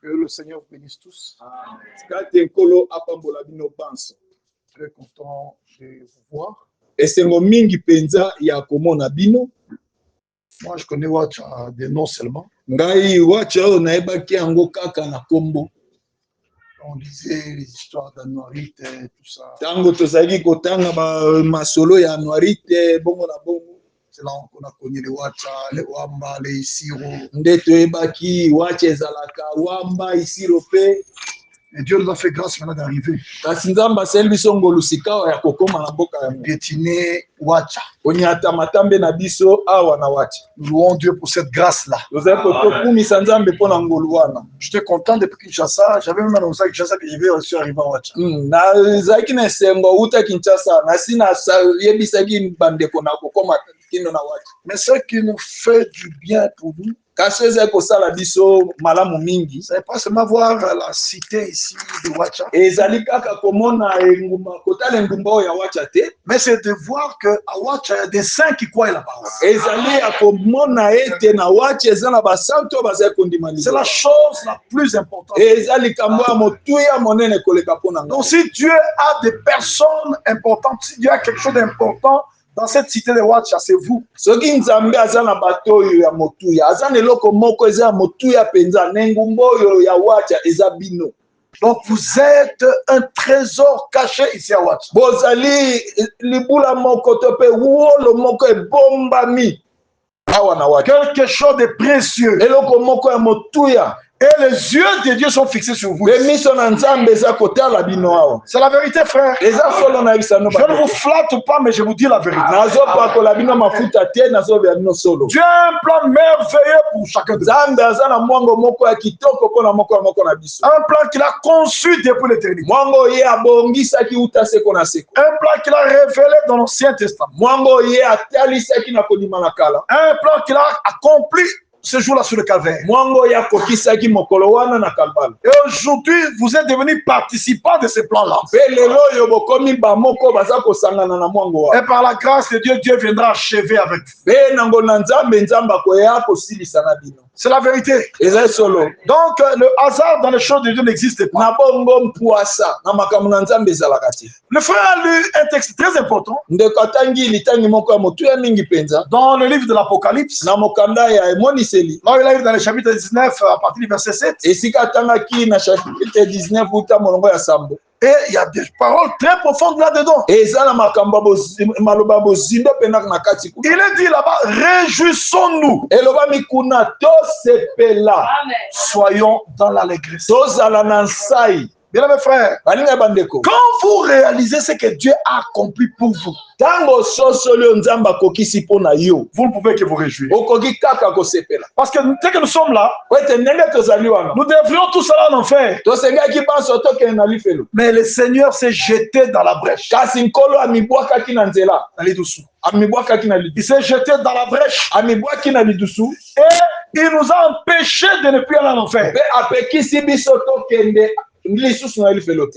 Que le Seigneur vous bénisse tous. Très content de vous voir. Moi, je connais Watcha des noms seulement. On lisait les histoires d'Anuarit et tout ça. C'est là qu'on a connu les Watcha, les Wamba, les Isiro. Et Dieu nous a fait grâce maintenant d'arriver. Piétiner Watcha. Nous louons Dieu pour cette grâce-là. J'étais content depuis Kinshasa. J'avais même annoncé à Kinshasa que je suis arrivé à Watcha. Mais ce qui nous fait du bien pour nous, c'est pas seulement voir la cité ici de Watcha, mais c'est de voir qu'à Watcha, il y a des saints qui croient la parole. C'est la chose la plus importante. Donc si Dieu a des personnes importantes, si Dieu a quelque chose d'important dans cette cité de Watcha, c'est vous. Donc vous êtes un trésor caché ici à Watcha. Quelque chose de précieux. Et les yeux de Dieu sont fixés sur vous. C'est la vérité, frère. Je ne vous flatte pas, mais je vous dis la vérité. Dieu a un plan merveilleux pour chacun de nous. Un plan qu'il a conçu depuis l'éternité. Un plan qu'il a révélé dans l'Ancien Testament. Un plan qu'il a accompli ce jour-là sur le calvaire. Et aujourd'hui, vous êtes devenus participants de ce plan-là. Et par la grâce de Dieu, Dieu viendra achever avec vous. C'est la vérité. Donc, le hasard dans les choses de Dieu n'existe pas. Le frère a lu un texte très important dans le livre de l'Apocalypse. Là, il arrive dans le chapitre 19 à partir du verset 7. Et il y a des paroles très profondes là-dedans. Il est dit là-bas, réjouissons-nous. Soyons dans l'allégresse. Bien mes frères, quand vous réalisez ce que Dieu a accompli pour vous, vous ne pouvez que vous réjouir. Parce que dès que nous sommes là, nous devrions tout cela en enfer. Mais le Seigneur s'est jeté dans la brèche. Il s'est jeté dans la brèche. Et il nous a empêchés de ne plus aller en enfer.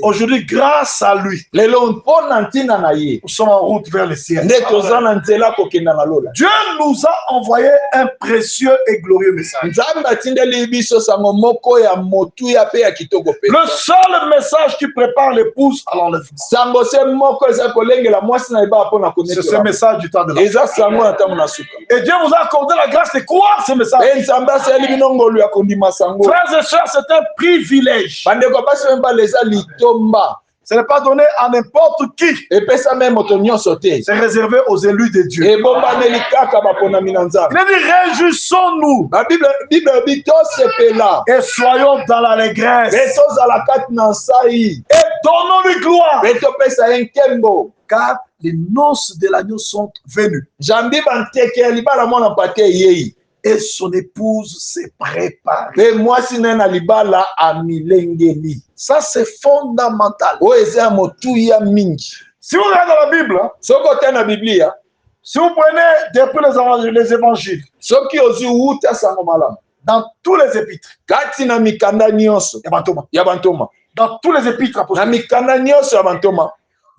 Aujourd'hui, grâce à lui, nous sommes en route vers le ciel. Dieu nous a envoyé un précieux et glorieux message. Le seul message qui prépare l'épouse à l'enlèvement. C'est ce message du temps de la fin. Et Dieu vous a accordé la grâce de croire ce message. Frères et sœurs, c'est un privilège. Ce n'est pas donné à n'importe qui. C'est réservé aux élus de Dieu. Il dit réjouissons-nous et soyons dans l'allégresse et donnons-lui gloire, car les noces de l'agneau sont venues et son épouse s'est préparée. Ça, c'est fondamental. Si vous regardez dans la Bible, si vous prenez depuis les évangiles, dans tous les épîtres, dans tous les épîtres apostoliques,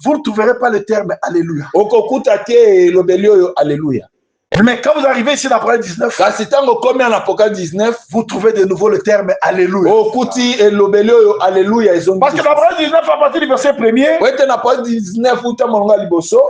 vous ne trouverez pas le terme Alléluia. Mais quand vous arrivez ici dans Apocalypse 19, kasi tango komi en Apocalypse 19 vous trouvez de nouveau le terme Alléluia. okuti elobeli oyo Alléluia ezongi. Parce que dans Apocalypse 19, à partir du verset 1er, wete na Apocalypse 19 uta molonga liboso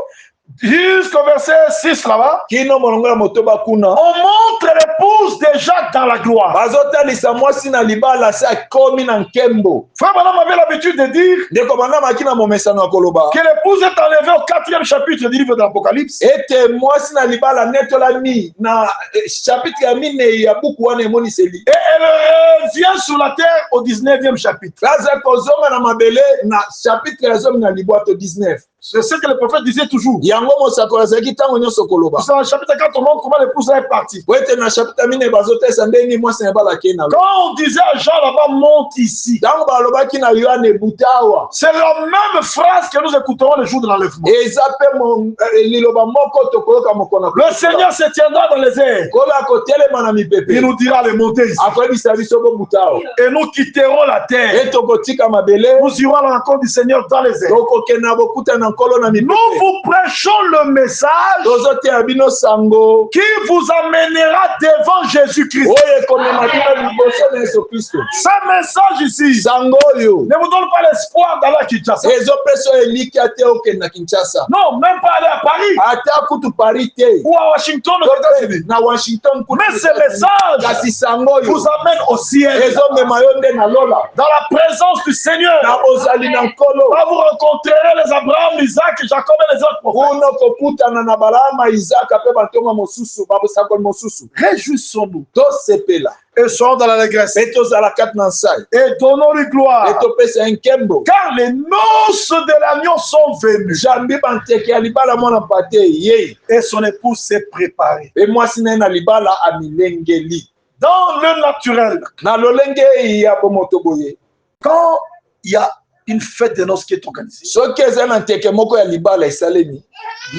jusqu'au verset 6 là-bas, kino molonga motoba kuna on montre l'épouse déjà dans la gloire. bazotalisa mwasi na libala se akomi na nkembo. Frère Branham avait l'habitude de dire ndeko bana makina momesano ya koloba que l'épouse est enlevée au 4e chapitre du livre de l'Apocalypse. ete mwasi na libala netolami na chapitre ya mine ya buku wana emoniseli Et elle revient sur la terre au 19e chapitre. kaza kozonga na mabele na chapitre ya zomi na libwato 19. C'est ce que le prophète disait toujours. yango mosakoli azalaki ntango nyonso koloba Dans le chapitre 4, on montre comment l'épouse est partie. wete na chapitre ya mine bazotesa ndenge mwasi na libala akei na Quand on disait à Jean là-bas, monte ici, ntango balobaki na yohane butawa c'est la même phrase que nous écouterons le jour de l'enlèvement. eza mpe liloba moko tokoyoka mokona Le Seigneur se tiendra dans les airs. kolo akotelema na mipepe Il nous dira de monter ici. akoyebisa biso bobutawa Et nous quitterons la terre. e tokotika mabele Nous irons à la rencontre du Seigneur dans les airs. tokokenda bokuta na nkolo na mipepe. Nous vous prêchons le message tozoteya bino sango qui vous amènera devant Jésus-Christ. oyo ekomema bino liboso na yesu kristo. Ce message ici sango oyo ne vous donne pas l'espoir d'aller à Kinshasa. ezopesa oyo elikya te okende na kinshasa Non, même pas aller à Paris ata kutu paris te ou à Washington aux États-Unis. na washington kutu. Mais ce message kasi sango oyo vous amène au ciel, ezomema yo nde na lola dans la présence du Seigneur. na bozali na nkolo. Là, vous rencontrerez les Abraham, Isaac, Jacob et les autres prophètes. kuno kokutana na balama izaka mpe batonga mosusu babosakoli mosusu. Réjouissons-nous tosepela et soyons dans l'allégresse mpe tozala kati na nsai et donnons-lui gloire. mpe topesa nkembo Car les noces de l'agneau sont venues jambi banteke ya libala mwana mpate ye et son épouse s'est préparée. mpe mwasi na ye na libala amilengeli. Dans le naturel, na lolenge ya bomoto boye quand il y a une fête de noces qui est organisée, soki eza na nteke moko ya libala esalemi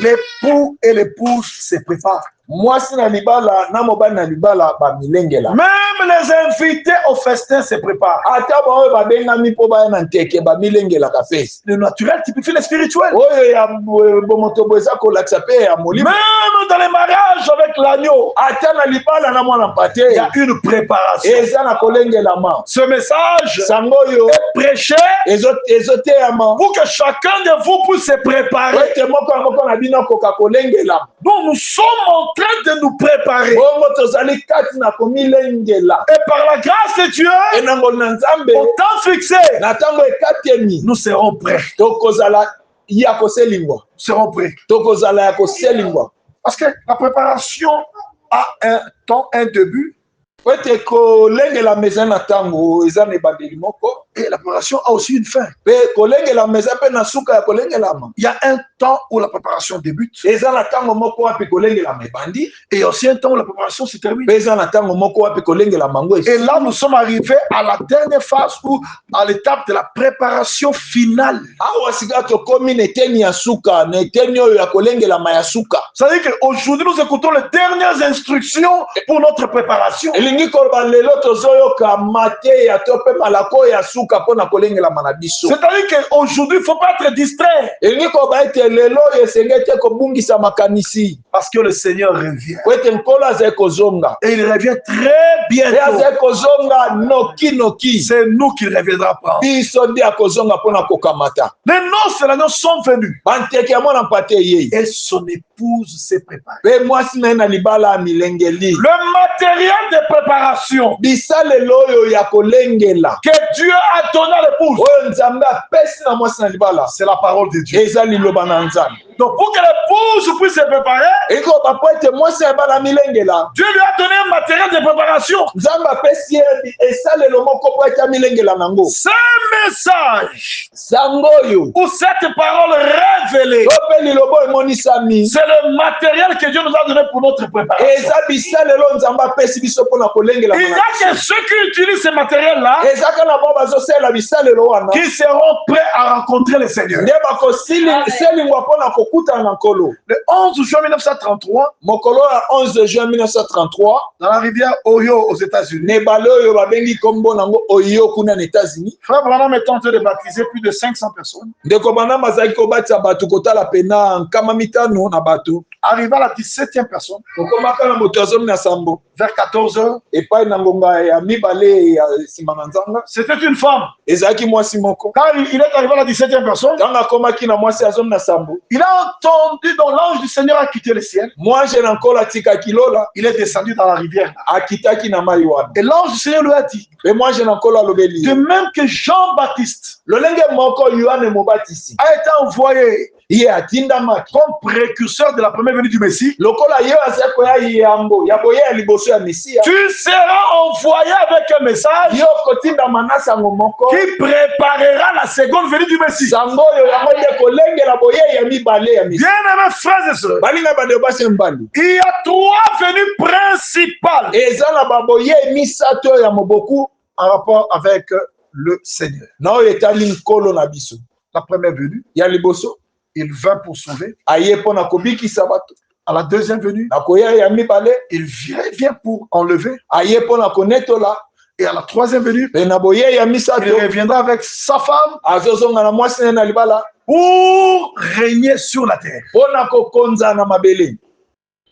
l'époux et l'épouse se préparent. mwasi na libala na mobali na libala bamilengela. Même les invités au festin se préparent. ata baoyo babengami mpo baya na nteke bamilengelaka mpe. Le naturel typifie le spirituel. oyo ya bomoto boye eza kolakisa mpe ya molimo. Même dans les mariages avec l'agneau, ata na libala na mwana mpate il y a une préparation. eza na kolengelama. Ce message sango oyo est prêché ezoteyama pour que chacun de vous puisse se préparer. ete moko ya moko na bino akoka kolengelama. Donc nous sommes en train de nous préparer. bongo tozali kati na komilengela. Et par la grâce de Dieu, enangoli na nzambe au temps fixé, na ntango ekatemi nous serons prêts. tokozala ya koselingwa. Nous serons prêts. tokozala ya koselingwa. Parce que la préparation a un temps, un début, po ete kolengela meza na ntango eza na ebandeli moko et la préparation a aussi une fin. mpe kolengela meza mpe na suka ya kolengelama Il y a un temps où la préparation débute eza na ntango moko wapi kolengelama ebandi et il y a aussi un temps où la préparation se termine. mpe eza na ntango moko wapi kolengelama yango Et là, nous sommes arrivés à la dernière phase ou à l'étape de la préparation finale. awa sika tokomi na eteni ya suka na eteni oyo ya kolengelama ya suka. C'est-à-dire qu'aujourd'hui, nous écoutons les dernières instructions pour notre préparation. elingi koloba lelo tozoyoka mateya to mpe malako ya suka mpo na kolengelama na biso. C'est-à-dire qu'aujourd'hui, il ne faut pas être distrait elingi koloba ete lelo oyo esengeli te kobungisa makanisi parce que le Seigneur revient. po ete nkolo azali kozonga Et il revient très mpe bientôt. azali kozonga noki C'est nous qu'il reviendra prendre. biso nde akozonga mpo na kokamata. Les noces de l'agneau sont venues banteke ya mwana mpate yei et son épouse s'est préparée. mpe mwasi na ye na libala ya milengeli. Le matériel de préparation bisalelo oyo ya kolengela que Dieu a donné à l'épouse, oyo nzambe apesi na mwasi na libala c'est la parole de Dieu. eza liloba na nzambe. Donc pour que l'épouse puisse se préparer, ekoba po ete mwasi na libala milengela Dieu lui a donné un matériel de préparation. nzambe apesi ye esalelo moko po ete amilengela nango. Ce message sango oyo ou cette parole révélée, to mpe liloba oyo emonisami c'est le matériel que Dieu nous a donné pour notre préparation. eza bisalelo nzambe apesi biso mpo na kolengela Il n'y a que ceux qui utilisent ce matériel-là ezaka na bao bazosalela bisalelo wana qui seront prêts à rencontrer le Seigneur. nde bakoselingwa mpo na kokutana na nkolo. Le 11 juin 1933, Mokolo ya 11 juin 1933, dans la rivière Ohio aux États-Unis, nebale oyo babengi kombo nango Ohio kuna na États-Unis. Frère Branham est en train de baptiser plus de 500 personnes. Ndeko Branham azalaki kobatisa bato kotala pena nkama mitano na bato. Arrivé à la 17e personne, okomaka na moto azomi na sambo vers 14h, epai na ngonga ya mibale ya nsima na nzanga, c'était une femme. ezalaki mwasi moko. Quand il est arrivé à la 17e personne, ntango akomaki na mwasi azomi na sambo, il a entendu dont l'ange du Seigneur a quitté le ciel. mwanje na nkolo atikaki lola, Il est descendu dans la rivière. akitaki na mai wana. Et l'ange du Seigneur lui a dit, Pe mwanje na nkolo alobeli de même que Jean-Baptiste lolenge moko Yohane Mobatisi a été envoyé ye atindamaki comme précurseur de la première venue du Messie, lokola ye azali koya yambo ya boye ya liboso ya Mesia, tu seras envoyé avec un message yo kotindama na sango moko qui préparera la seconde venue du Messie. sango oyo yango nde kolengela boye ya mibale ya Mesia. Bien-aimés frères et sœurs, balinga bande basi mbali, il y a 3 venues principales eza na baboye misato ya moboku en rapport avec le Seigneur. na oyo etali nkolo na biso. La première venue, Ya liboso il vint pour sauver. aye mpo na kobikisa bato. À la deuxième venue, na koya ya mibale il vient pour enlever. aye mpo na konetola. Et à la troisième venue, pe na boye ya il misato reviendra avec sa femme azozonga na mwasi ne na libala pour régner sur la terre. mpo na kokonza na mabele.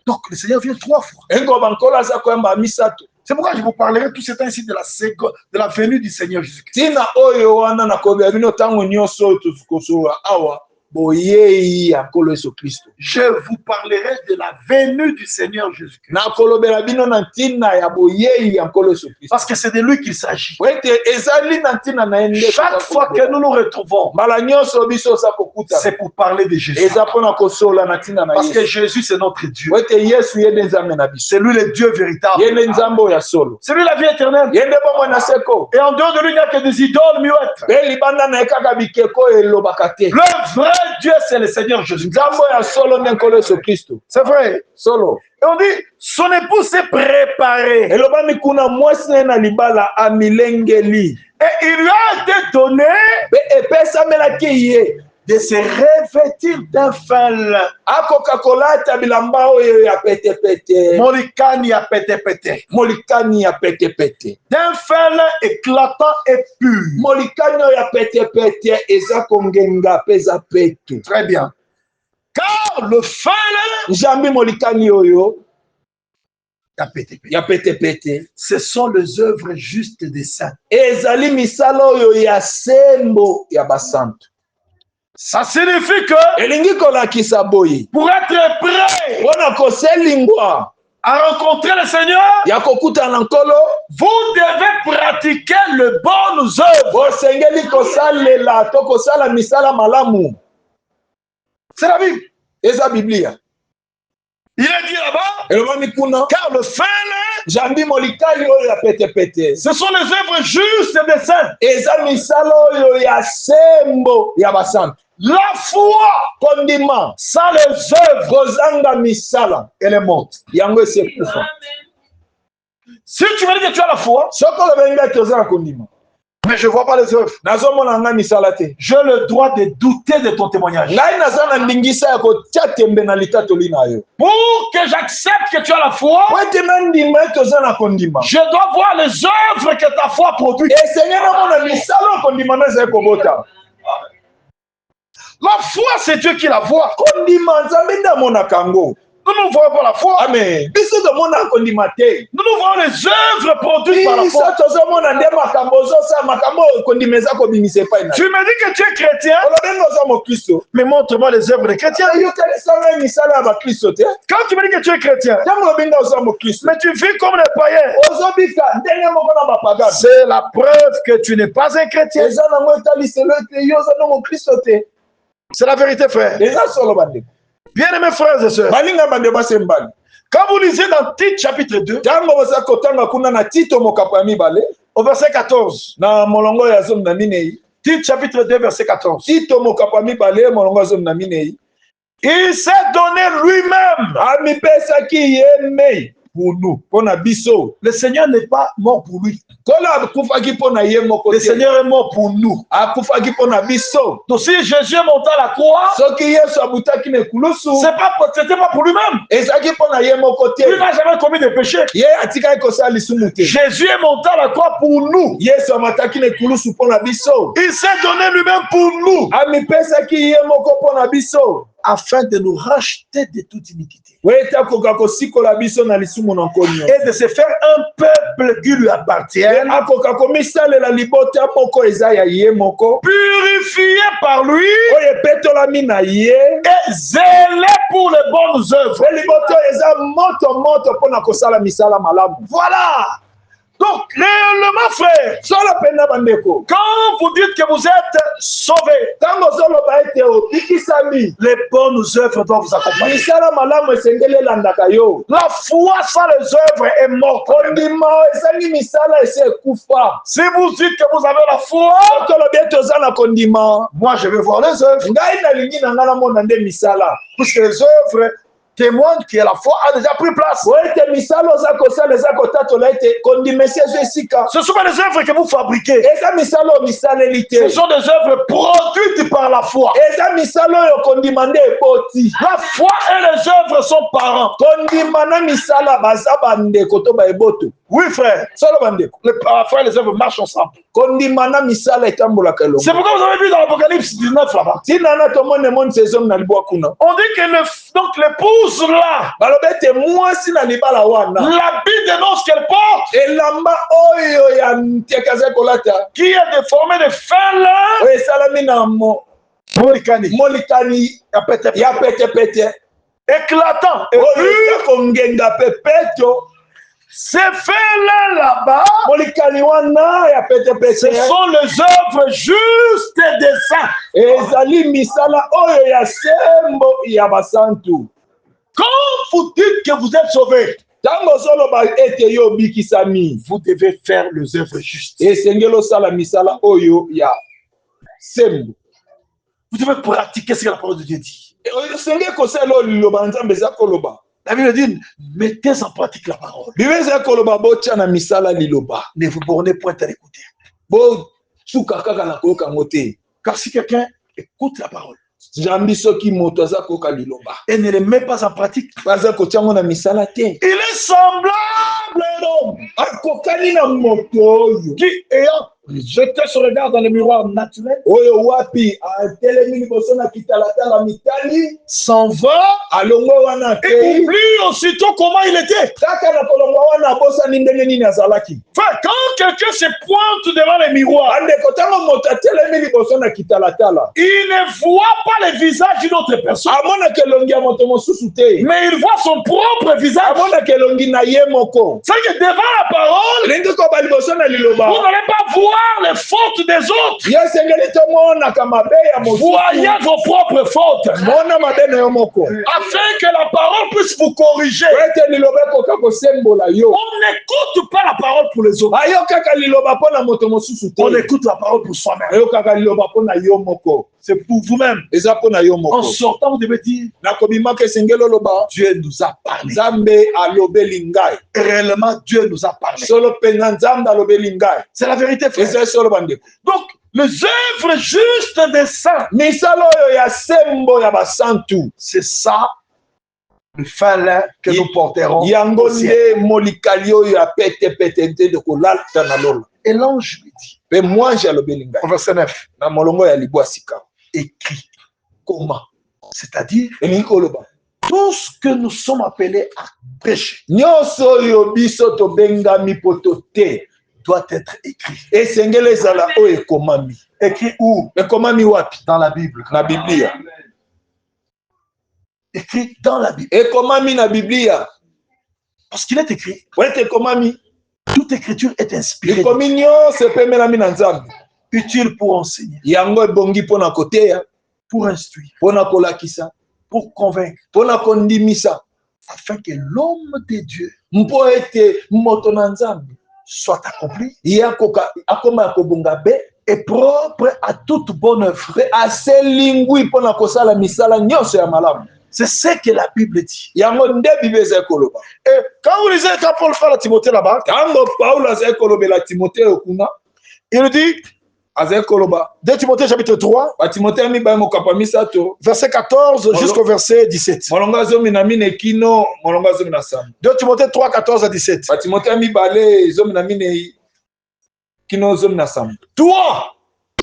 Donc le Seigneur vient 3 fois. engoba nkolo aza koyamba misato. C'est pourquoi je vous parlerai tout ce temps ici de la venue du Seigneur Jésus-Christ. tina oyo wana na koyeba bino ntango nyonso oyo tokosola awa boyei ya nkolo Yesu Kristo. Je vous parlerai de la venue du Seigneur Jésus-Christ. na kolobela bino na ntina ya boyei ya nkolo Yesu Kristo. Parce que c'est de lui qu'il s'agit. po ete ezali na ntina na ye nde Chaque fois que nous nous retrouvons, mbala nyonso biso oza kokuta c'est pour parler de Jésus. eza mpona kosola na ntina na Parce que Yesu. Jésus, c'est notre Dieu. po ete Yesu ye nde nzambe na biso, C'est lui le Dieu véritable. ye nde nzambe oyo ya solo, C'est lui la vie éternelle. ye nde bomoi na seko. Et en dehors de lui, il n'y a que des idoles muettes. pe libanda na ye kaka bikeko elobaka te. Le vrai Dieu, c'est le Seigneur Jésus. nzambe oyo ya solo nde nkolo Yesu Kristo C'est vrai. solo. Et on dit, son épouse s'est préparée. elobami kuna mwasi na ye na libala amilengeli, Et il lui a été donné pe epesamelaki ye de se revêtir d'un fin lin. akoka kolata bilamba oyo ya petepete, Molikani a pété. molikani ya petepete. D'un fin lin éclatant et pur. molikani oyo ya petepete eza kongenga mpe eza petu. Très bien. Car le fin lin nzambi molikani oyo a pété. ya petepete Ce sont les œuvres justes des saints. ezali misala oyo ya sembo ya basantu. Ça signifie que elingi kolakisa boye pour être prêt mpona koselingwa à rencontrer le Seigneur, ya kokutana na nkolo, vous devez pratiquer les bonnes œuvres. bosengeli kosalela to kosala misala malamu. C'est la Bible. eza biblia. Il est dit là-bas, elobami kuna car le fin lin, nzambi molikani oyo ya petepete ce sont les œuvres justes des saints. eza misala oyo ya sembo ya basantu. La foi, kondima sans les œuvres, kozanga misala elle est morte. yango esi ekufa. Si tu me dis que tu as la foi, soki olobengi ete oza na kondima, mais je ne vois pas les œuvres, nazomona nga misala te, j'ai le droit de douter de ton témoignage. ngai naza na ndingisa ya kotia tembe na litatoli na yo. Pour que j'accepte que tu as la foi, po ete nandima ete oza na kondima, je dois voir les œuvres que ta foi produit. esenge namona misala oyo kondima na ezali kobota. La foi, c'est Dieu qui la voit. kondima nzambe nde amonaka yango. Nous ne voyons pas la foi. amen. biso tomona kondima te, Nous nous voyons les œuvres produites par la biso foi. tozomona nde makambo ozosala makambo oyo kondima eza kobimisa epai na Tu me dis que tu es chrétien, olobengi oza mokristo, mais montre-moi les œuvres des chrétiens. yokanisanga misala ya bakristo te. Quand tu me dis que tu es chrétien, ntango olobengi oza mokristo, mais tu vis comme les païens, ozobika ndenge moko na bapagano, c'est la preuve que tu n'es pas un chrétien. eza nango etaliselo ete yo oza na mokristo te. C'est la vérité, frère. eza solo bandeko. Bien-aimés frères et sœurs, balinga bande basi mbali, quand vous lisez dans Tite chapitre 2, ntango boza kotanga kuna na tito mokapo ya mibale au verset 14, na molongo ya zomi na minei, Tite chapitre 2, verset 14, tito mokapo ya mibale molongo ya zomi na minei, il s'est donné lui-même amipesaki ye mei pour nous. Pour na biso. Le Seigneur n'est pas mort pour lui. Kola kufaki pour na ye moko. Le Seigneur est mort pour nous. Akufaki pour na biso. Donc si Jésus est monté à la croix, Soki Yesu abutaki ne kulusu. c'était pas pour lui-même. Ezaki pour na ye moko te. Il n'a jamais commis de péché. Ye atika kosa lisumu te. Jésus est monté à la croix pour nous. Yesu amataki ne kulusu pour na biso. Il s'est donné lui-même pour nous. Ami pesaki ye moko pour na biso. Afin de nous racheter de toute iniquité. Et Et de se faire un peuple qui lui appartienne. Purifié par lui. Et zélé pour les bonnes œuvres. Voilà. Donc, réellement, frère, quand vous dites que vous êtes sauvés, les bonnes œuvres doivent vous accompagner. La foi sans les œuvres est morte. Si vous dites que vous avez la foi, moi je vais voir les œuvres. Puisque les œuvres témoigne que la foi a déjà pris place. Ce sont pas les œuvres que vous fabriquez. Ce sont des œuvres produites par la foi. La foi et les œuvres sont parents. Oui, frère. Les foi et les œuvres marchent ensemble. C'est pourquoi vous avez vu dans l'Apocalypse 19 là-bas. On dit que l'épouse là, l'habit de noces qu'elle porte, qui est déformé de fin lin, molikani, éclatant, et ces faits là-bas, ce sont les œuvres justes des saints. Quand vous dites que vous êtes sauvés, vous devez faire les œuvres justes. Vous devez pratiquer ce que la parole de Dieu dit. La Bible dit, mettez en pratique la parole. Ne vous bornez point à l'écouter. Car si quelqu'un écoute la parole et ne les met pas en pratique, il est semblable à un homme qui, ayant jeté son regard dans le miroir naturel, s'en va et oublie aussitôt comment il était. Enfin, quand quelqu'un se pointe devant le miroir, il ne voit pas le visage d'une autre personne, mais il voit son propre visage. C'est que devant la parole, vous n'allez pas voir les fautes des autres. Voyez vos propres fautes, afin que la parole puisse vous corriger. On n'écoute pas la parole pour les autres. On écoute la parole pour soi-même. C'est pour vous-même. En sortant, vous devez dire, Dieu nous a parlé. Et réellement, Dieu nous a parlé. C'est la vérité, frère. Donc, les œuvres justes des saints, c'est ça le fin lin que nous porterons au ciel. Et l'ange lui dit, au verset 9, écrit comment? C'est-à-dire, tout ce que nous sommes appelés à prêcher doit être écrit. Écrit où? Dans la Bible. Écrit dans la Bible. Parce qu'il est écrit. Toute écriture est inspirée. Utile pour enseigner. Pour instruire. Pour convaincre. Afin que l'homme de Dieu soit accompli et propre à toute bonne œuvre. C'est ce que la Bible dit. Yango nde Bible eza koloba. Et quand vous lisez, quand Paul parle à Timothée là-bas, Tango Paul eza kolobela Timothée okuna, il dit, eza koloba. 2 Timothée chapitre 3, Ba Timothée mi ba mokapa misato. verset 14 jusqu'au verset 17. Molonga zomi na mine kino, molonga zomi na sam. 2 Timothée 3, 14 à 17. Ba Timothée mi bale zomi na mine kino zomi na sam. Toi,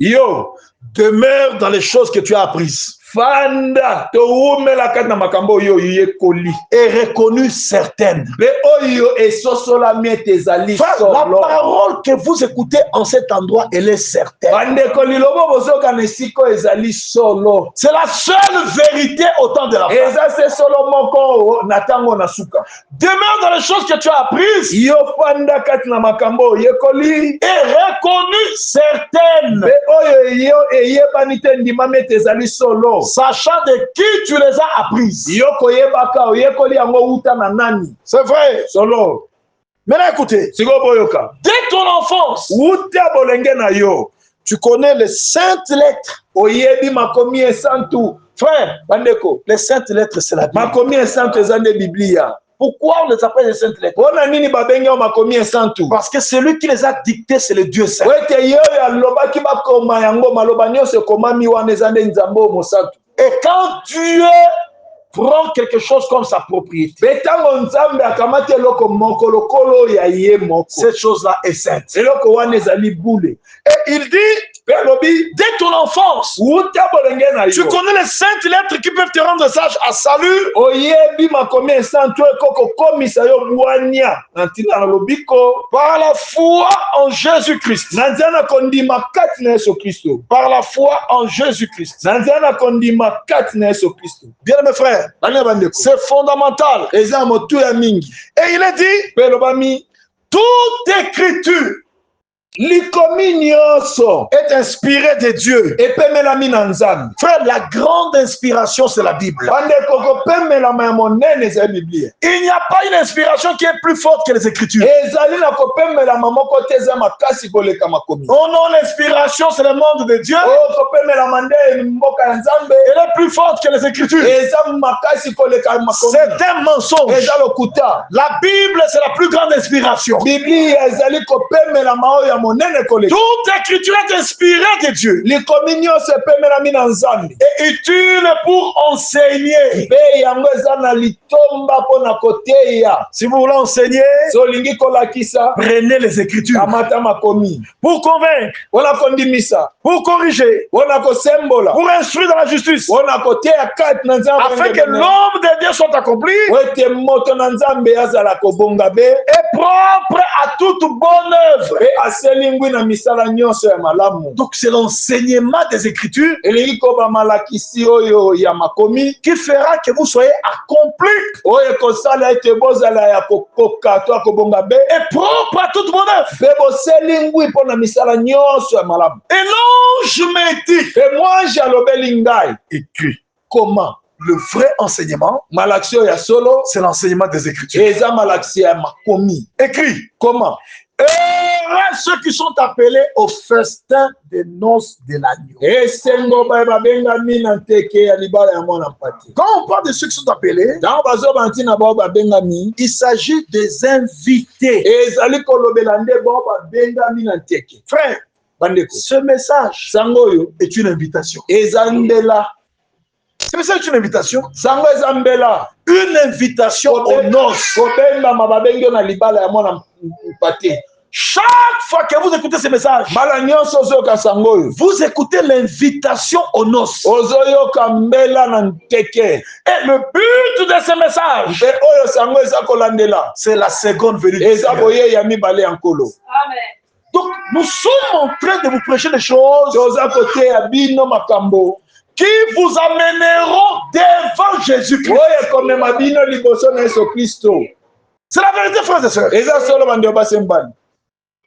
Yo, demeure dans les choses que tu as apprises fanda to umela kana makambo yo yekoli. et reconnues certaines. Be oyo esosola miete zali Frère, la solo. parole que vous écoutez en cet endroit, elle est certaine. Bande koli lobo bozoka nesiko ezali solo. C'est la seule vérité au temps de la fin. Eza se solo moko na tango na suka. Demeure dans les choses que tu as apprises Yo fanda kati na makambo yekoli. et reconnues certaines. Be oyo yo eyebani te ndima miete ezali solo. Sachant de qui tu les as apprises. Yo koyebaka oyekoli yango uta na nani. C'est vrai. Solo. Maintenant écoutez, Siko boyoka. dès ton enfance, Uta bolenge na yo. tu connais les saintes lettres. Oyebi makomi esantu. Frère, Bandeko. les saintes lettres, c'est la Bible. Makomi esantu ezande Biblia. Pourquoi on les appelle les saintes lettres? Pona nini babengi yo makomi esantu? Parce que celui qui les a dictées, c'est le Dieu saint. Wete yo ya lobaki bakoma yango maloba nyonso ekomami wana eza nde nzambe oyo mosantu. Et quand Dieu prend quelque chose comme sa propriété, Mpe ntango nzambe akamati eloko moko lokolo ya ye moko, cette chose-là est sainte. eloko wana ezali bule. Et il dit, Mpe alobi dès ton enfance, uta bolenge na tu yo connais les saintes lettres qui peuvent te rendre sage à salut oyebi makomi esantu ekoko komisa yo bwania na ntina na lobiko par la foi en Jésus-Christ. na nzela na kondima kati na Yesu Kristo. Par la foi en Jésus-Christ. Na nzela na kondima kati na Yesu Kristo. Bien mes frères, Bana bandeko. c'est fondamental. Eza motu ya mingi. Et il est dit, Mpe elobami toute écriture likomi nyonso est inspirée de Dieu. epemelami na nzambe. Frère, la grande inspiration, c'est la Bible. Bandeko kopemelama ya monene eza biblia. Il n'y a pas une inspiration qui est plus forte que les Écritures. Ezali na kopemelama moko te eza makasi koleka makomi. Oh non, l'inspiration, c'est le monde de Dieu. oyo kopemelama nde mboka ya nzambe Elle est plus forte que les Écritures. eza makasi koleka makomi. C'est un mensonge. Eza lokuta. La Bible, c'est la plus grande inspiration. Biblia ezali kopemelama oyo ya monene koleka. Toute écriture est inspirée de Dieu Likomi nyonso epemelami na nzambe. et utile pour enseigner. Mpe yango eza na litomba mpo na koteya. Si vous voulez enseigner, So olingi kolakisa prenez les Écritures kamata makomi. pour convaincre, Mpona kondimisa. pour corriger, Mpona kosembola. pour instruire dans la justice, Mpona koteya kati na nzambe. afin que l'homme de Dieu soit accompli Po ete moto na nzambe azala kobonga be. et propre à toute bonne œuvre. Mpe aselingwi na misala nyonso ya malamu. Donc c'est l'enseignement des Écritures Elingi koba malakisi oyo ya makomi. qui fera que vous soyez accomplis Oyo ekosala ete bozala ya kokoka to ya kobonga be. et propre à toute bonne œuvre. Mpe boselingwi mpo na misala nyonso ya malamu. Et l'ange m'a dit, Mpe mwanji alobeli ngai. écrit, Comment? le vrai enseignement, Malakisi oyo ya solo c'est l'enseignement des Écritures. eza malakisi ya makomi. Écrit, Comment? heureux ceux qui sont appelés au festin des noces de l'agneau. Esengo baye babengami na nteke ya libala ya mwana mpati. Quand on parle de ceux qui sont appelés, Ntango bazoba ntina bao babengami, il s'agit des invités. ezali kolobela nde bao babengami na nteke. Frère, Bandeko, ce message sango oyo est une invitation. eza mbela. Ce message est une invitation. Sango eza mbela. Une invitation aux noces. Kobengama babengi yo na libala ya mwana mpati. Chaque fois que vous écoutez ce message, Mbala nyonso ozoyoka sango oyo. vous écoutez l'invitation aux noces. Ozoyoka mbela na nteke. Et le but de ce message, Mpe oyo sango eza kolandela. c'est la seconde venue du Eza Seigneur. boye ya mibale ya nkolo. Amen. Donc, nous sommes en train de vous prêcher des choses Toza koteya bino makambo. qui vous amèneront devant Jésus-Christ. Oyo ekomema bino liboso na Yesu Kristo. C'est la vérité, frères et sœurs. Eza solo bande basembani.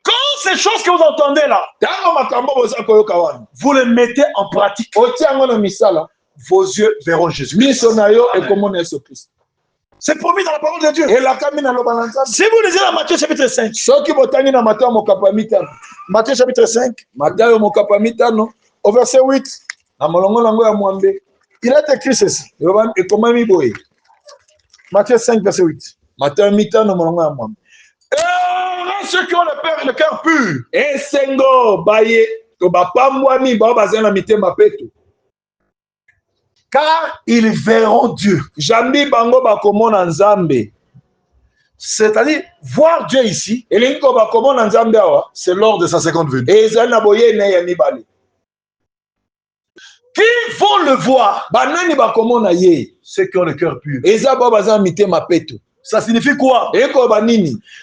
Quand ces choses que vous entendez là, Tango makambo boza koyoka wana. vous les mettez en pratique, Otia yango na misala. vos yeux verront Jésus. Miso na yo ekomona Yesu Kristo. C'est promis dans la parole de Dieu. Elakami na loba na Nzambe. Si vous lisez dans Matthieu chapitre 5, Soki botangi na Matayo mokapa mitano. Matthieu chapitre 5, Matayo mokapa mitano. au verset 8, Na molongo nango ya mwambe. Il est écrit ceci. Matthieu 5, verset 8. Matthieu 8, non, ceux qui ont le cœur pur. Car ils verront Dieu. C'est-à-dire, voir Dieu ici, c'est lors de sa seconde venue. Qui vont le voir? Ceux qui ont le cœur pur. Ça signifie quoi?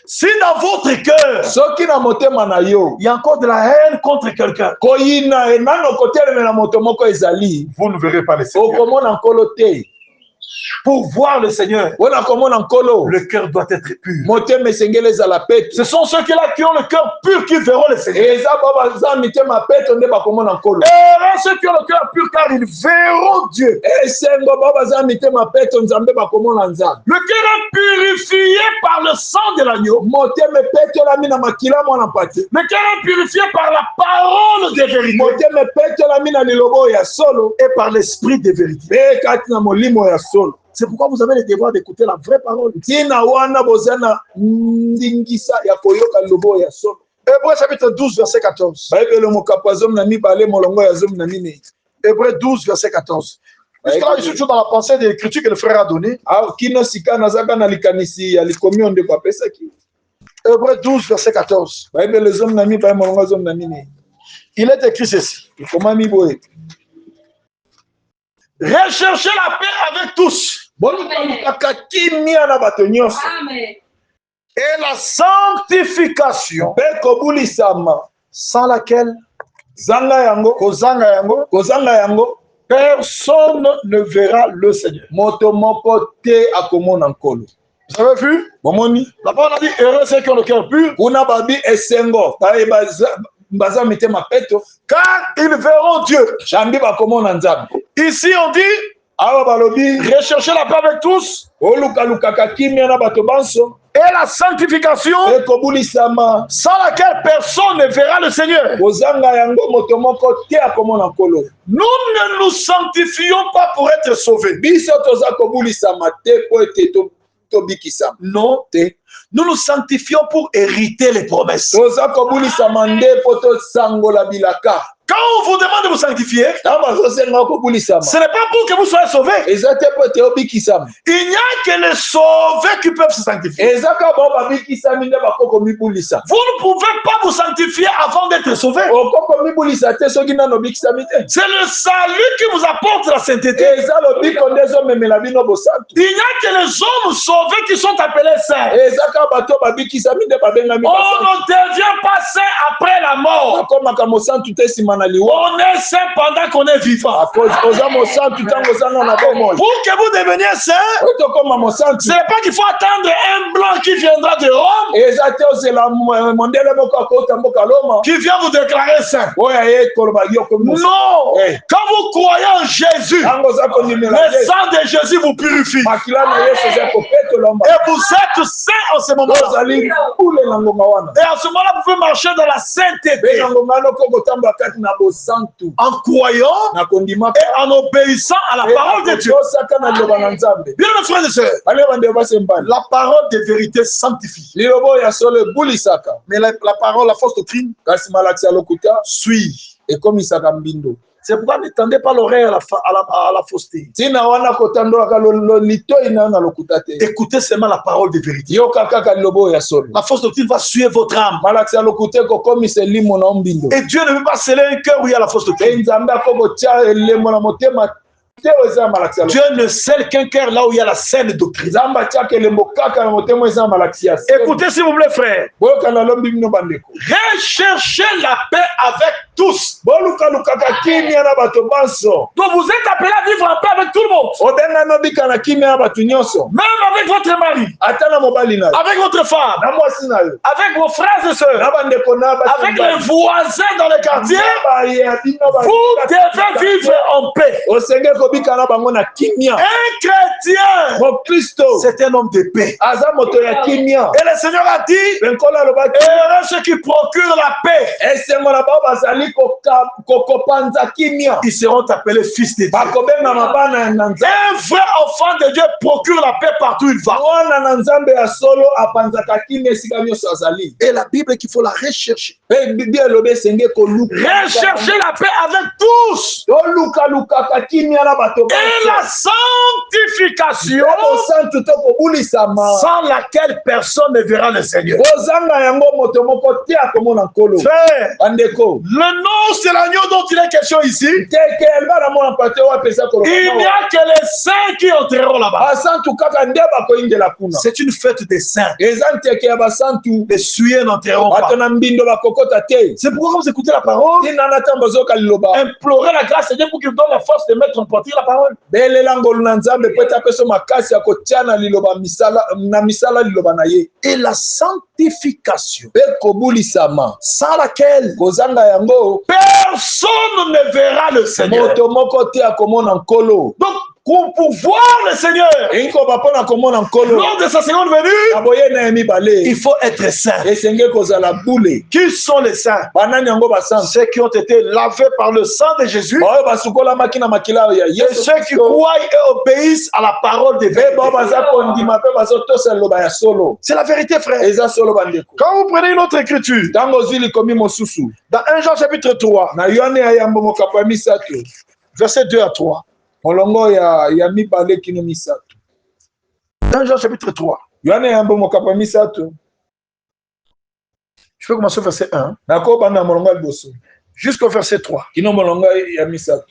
Si dans votre cœur, il y a encore de la haine contre quelqu'un, vous ne verrez pas le Seigneur. Pour voir le Seigneur, le cœur doit être pur. Ce sont ceux-là qui ont le cœur pur qui verront le Seigneur. Et ceux qui ont le cœur pur car ils verront Dieu. Le cœur est purifié par le sang de l'agneau. Le cœur est purifié par la parole de vérité et par l'esprit de vérité. C'est pourquoi vous avez le devoir d'écouter la vraie parole. Hébreux chapitre 12, verset 14. Hébreux 12, verset 14. Jusque-là, je suis toujours dans la pensée de l'écriture que le frère a donnée. Hébreux 12, verset 14. Il est écrit ceci. Recherchez la paix avec tous. Amen. Et la sanctification, sans laquelle personne ne verra le Seigneur. Vous avez vu? La parole a dit, heureux ceux qui ont le cœur pur, car ils verront Dieu. Ici on dit, recherchez la paix avec tous et la sanctification sans laquelle personne ne verra le Seigneur. Nous ne nous sanctifions pas pour être sauvés. Non, nous nous sanctifions pour hériter les promesses. Quand on vous demande de vous sanctifier, ce n'est pas pour que vous soyez sauvés. Il n'y a que les sauvés qui peuvent se sanctifier. Vous ne pouvez pas vous sanctifier avant d'être sauvés. C'est le salut qui vous apporte la sainteté. Il n'y a que les hommes sauvés qui sont appelés saints. On ne devient pas saint après la mort. On est saint pendant qu'on est vivant. Pour que vous deveniez saint, ce n'est pas qu'il faut attendre un blanc qui viendra de Rome, qui vient vous déclarer saint. Non. Quand vous croyez en Jésus, le sang de Jésus vous purifie. Et vous êtes saint en ce moment-là. Et à ce moment-là, vous pouvez marcher dans la sainteté. En croyant et en obéissant à la parole de Dieu. Bien mes frères et sœurs, la parole de vérité sanctifie. Mais la parole, la fausse doctrine, suit. C'est pourquoi n'étendez pas l'oreille à la fausseté. Écoutez seulement la parole de vérité. La fausse doctrine va suivre votre âme. Et Dieu ne veut pas sceller un cœur où il y a la fausse doctrine. Dieu ne scelle qu'un cœur là où il y a la saine doctrine. Écoutez s'il vous plaît frère. Recherchez la paix avec tous. Donc vous êtes appelés à vivre en paix avec tout le monde. Même avec votre mari. Avec votre femme. Avec vos frères et sœurs. Avec les voisins dans le quartier. Vous devez vivre en paix. Un chrétien, c'est un homme de paix. Et le Seigneur a dit, heureux ceux qui procurent la paix. Ils seront appelés fils de Dieu. Un vrai enfant de Dieu procure la paix partout où il va. Et la Bible qu'il faut la rechercher. Rechercher la paix avec tous. Et la sanctification sans laquelle personne ne verra le Seigneur. Frère, le nom c'est l'agneau dont il est question ici. Il n'y a que les saints qui entreront là-bas. C'est une fête des saints. Les souillés n'entreront pas. C'est pourquoi vous écoutez la parole. Implorez la grâce de Dieu pour qu'il donne la force de mettre en pratique la parole. Et la sanctification sans laquelle personne ne verra le Seigneur. Donc, pour voir le Seigneur lors de sa seconde venue, il faut être saint. Qui sont les saints? Ceux qui ont été lavés par le sang de Jésus et ceux qui croient et obéissent à la parole de Dieu. C'est la vérité, frère. Quand vous prenez une autre écriture, dans 1 Jean chapitre 3, verset 2 à 3. Molongo ya mibale kino misato. Dans Jean chapitre 3. Yohane yambo mokapa misato. Je peux commencer au verset 1. Nako banda molongo liboso. Jusqu'au verset 3. Kino molongo ya misato.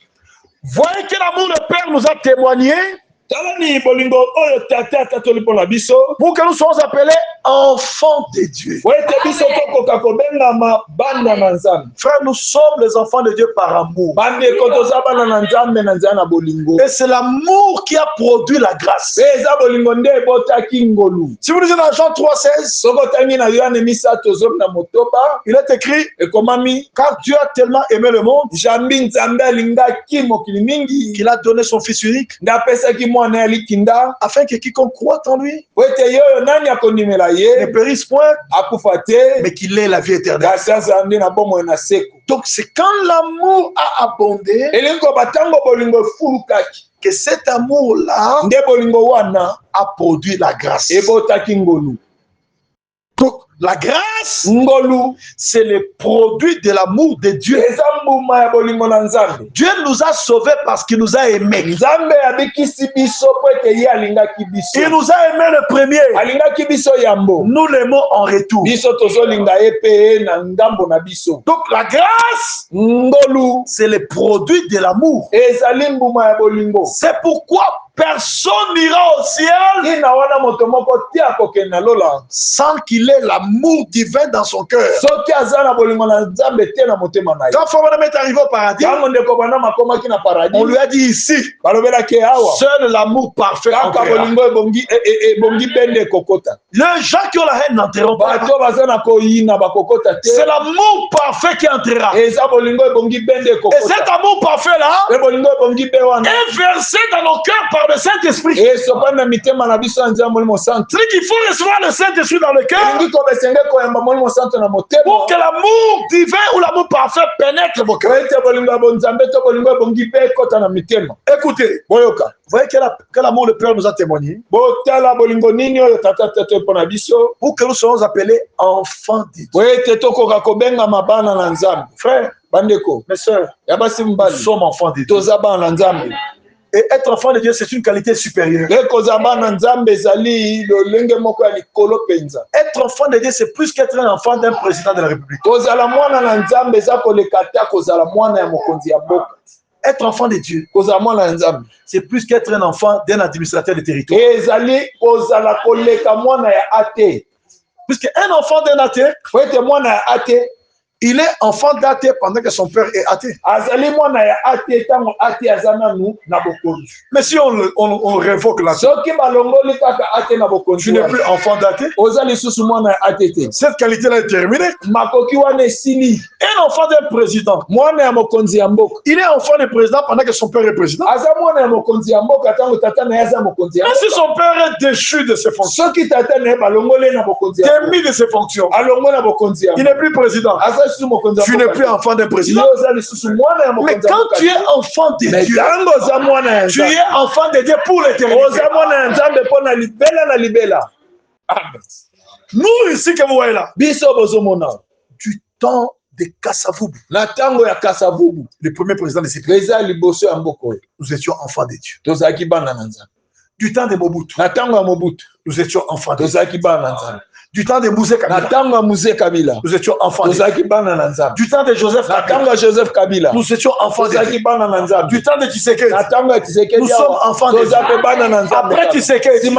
Voyez que l'amour de Père nous a témoigné pour que nous soyons appelés enfants de Dieu. Frère, nous sommes les enfants de Dieu par amour. Et c'est l'amour qui a produit la grâce. Si vous lisez dans Jean 3,16, il est écrit, car Dieu a tellement aimé le monde qu'il a donné son Fils unique, afin que quiconque croit en lui ne périsse point, mais qu'il ait la vie éternelle. Donc c'est quand l'amour a abondé que cet amour-là a produit la grâce. Donc la grâce, c'est le produit de l'amour de Dieu. Dieu nous a sauvés parce qu'il nous a aimés. Il nous a aimés le premier. Nous l'aimons en retour. Donc la grâce, c'est le produit de l'amour. C'est pourquoi personne n'ira au ciel sans qu'il ait l'amour divin dans son cœur. Quand Fabonam est arrivé au paradis, on lui a dit ici, seul l'amour parfait entrera. Les gens qui ont la haine n'entreront pas. C'est l'amour parfait qui entrera. Et cet amour parfait-là est versé dans nos cœurs par le Saint-Esprit. C'est qu'il faut recevoir le Saint-Esprit dans le cœur pour que l'amour divin ou l'amour parfait pénètre vos cœurs. Écoutez, voyez quel amour le Père nous a témoigné pour que nous soyons appelés enfants de Dieu. Frère, mes soeurs, nous sommes enfants de Dieu. Et être enfant de Dieu, c'est une qualité supérieure. Être enfant de Dieu, c'est plus qu'être un enfant d'un président de la République. Être enfant de Dieu, c'est plus qu'être un enfant d'un administrateur de territoire. Puisque un enfant d'un athée, il est enfant d'athée pendant que son père est athée. Mais si on révoque la tu n'es plus enfant d'athée. Cette qualité-là est terminée. Un enfant d'un président, il est enfant d'un président pendant que son père est président. Mais si son père est déchu de ses fonctions, démis de ses fonctions, il n'est plus président. tu n'es plus enfant d'un président. Mais quand tu es enfant de Dieu, tu es enfant de Dieu pour l'éternité. Nous ici que vous voyez là, du temps de Kassavubu, le premier président de ces pays, nous étions enfants de Dieu. Du temps de Mobutu, nous étions enfants de Dieu. Du temps de Mouzé Kabila, nous étions enfants de Dieu. Du temps de Joseph Kabila, nous étions enfants de Dieu. Du temps de Tshisekedi, nous sommes enfants de Dieu. Après Tshisekedi,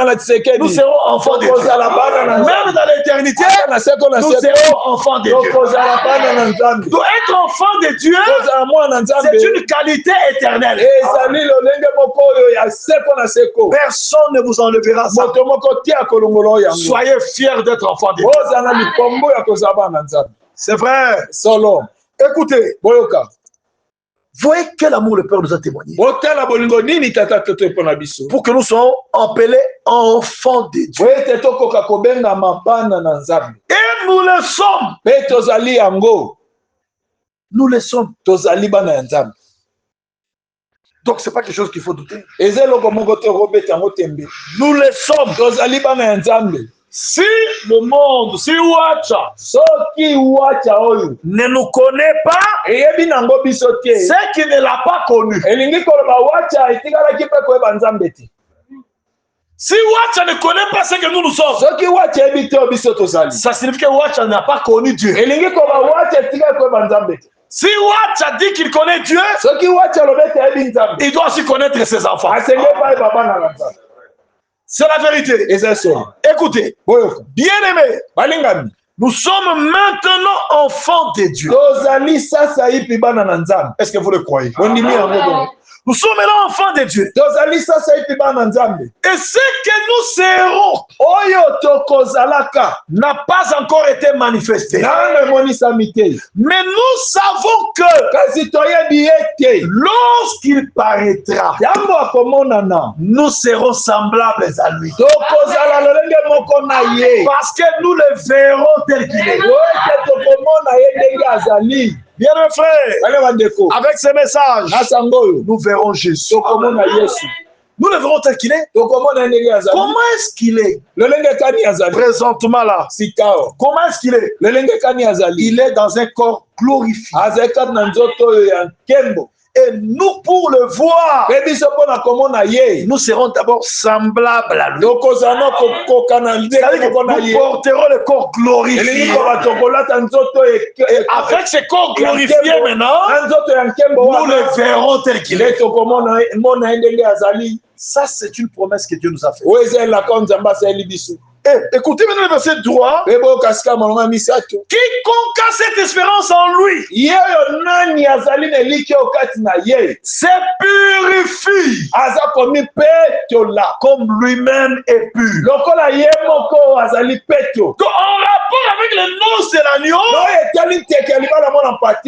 nous serons enfants de Dieu. Même dans l'éternité, nous serons enfants de Dieu. Donc être enfant de Dieu, c'est une qualité éternelle. Personne ne vous enlèvera ça. Soyez fiers d'être enfant de Dieu. C'est vrai. Écoutez, voyez quel amour le Père nous a témoigné. Pour que nous soyons appelés enfants de Dieu. Et nous le sommes. Nous le sommes. Donc ce n'est pas quelque chose qu'il faut douter. Nous le sommes. Si le monde, si Wacha ne nous connaît pas, c'est qu'il ne l'a pas connu. Si Wacha ne connaît pas ce que nous sommes, ça signifie que Wacha n'a pas connu Dieu. Si Wacha dit qu'il connaît Dieu, il doit aussi connaître ses enfants. C'est la vérité. Écoutez, bien-aimés, nous sommes maintenant enfants de Dieu. Est-ce que vous le croyez? Nous sommes maintenant enfants de Dieu. Et ce que nous serons n'a pas encore été manifesté. Mais nous savons que lorsqu'il paraîtra, nous serons semblables à lui. Parce que nous le verrons tel qu'il est. Bien mes frères, avec ce message, nous verrons Jésus. Nous le verrons tel qu'il est. Comment est-ce qu'il est? Présentement là. Comment est-ce qu'il est? Il est dans un corps glorifié. Et nous, pour le voir, nous serons d'abord semblables à lui. Nous porterons le corps glorifié. Avec ce corps glorifié maintenant, nous le verrons tel qu'il est. Ça, c'est une promesse que Dieu nous a faite. Écoutez maintenant le verset 3. Quiconque a cette espérance en lui se purifie comme lui-même est pur. Donc, en rapport avec les noces de l'agneau,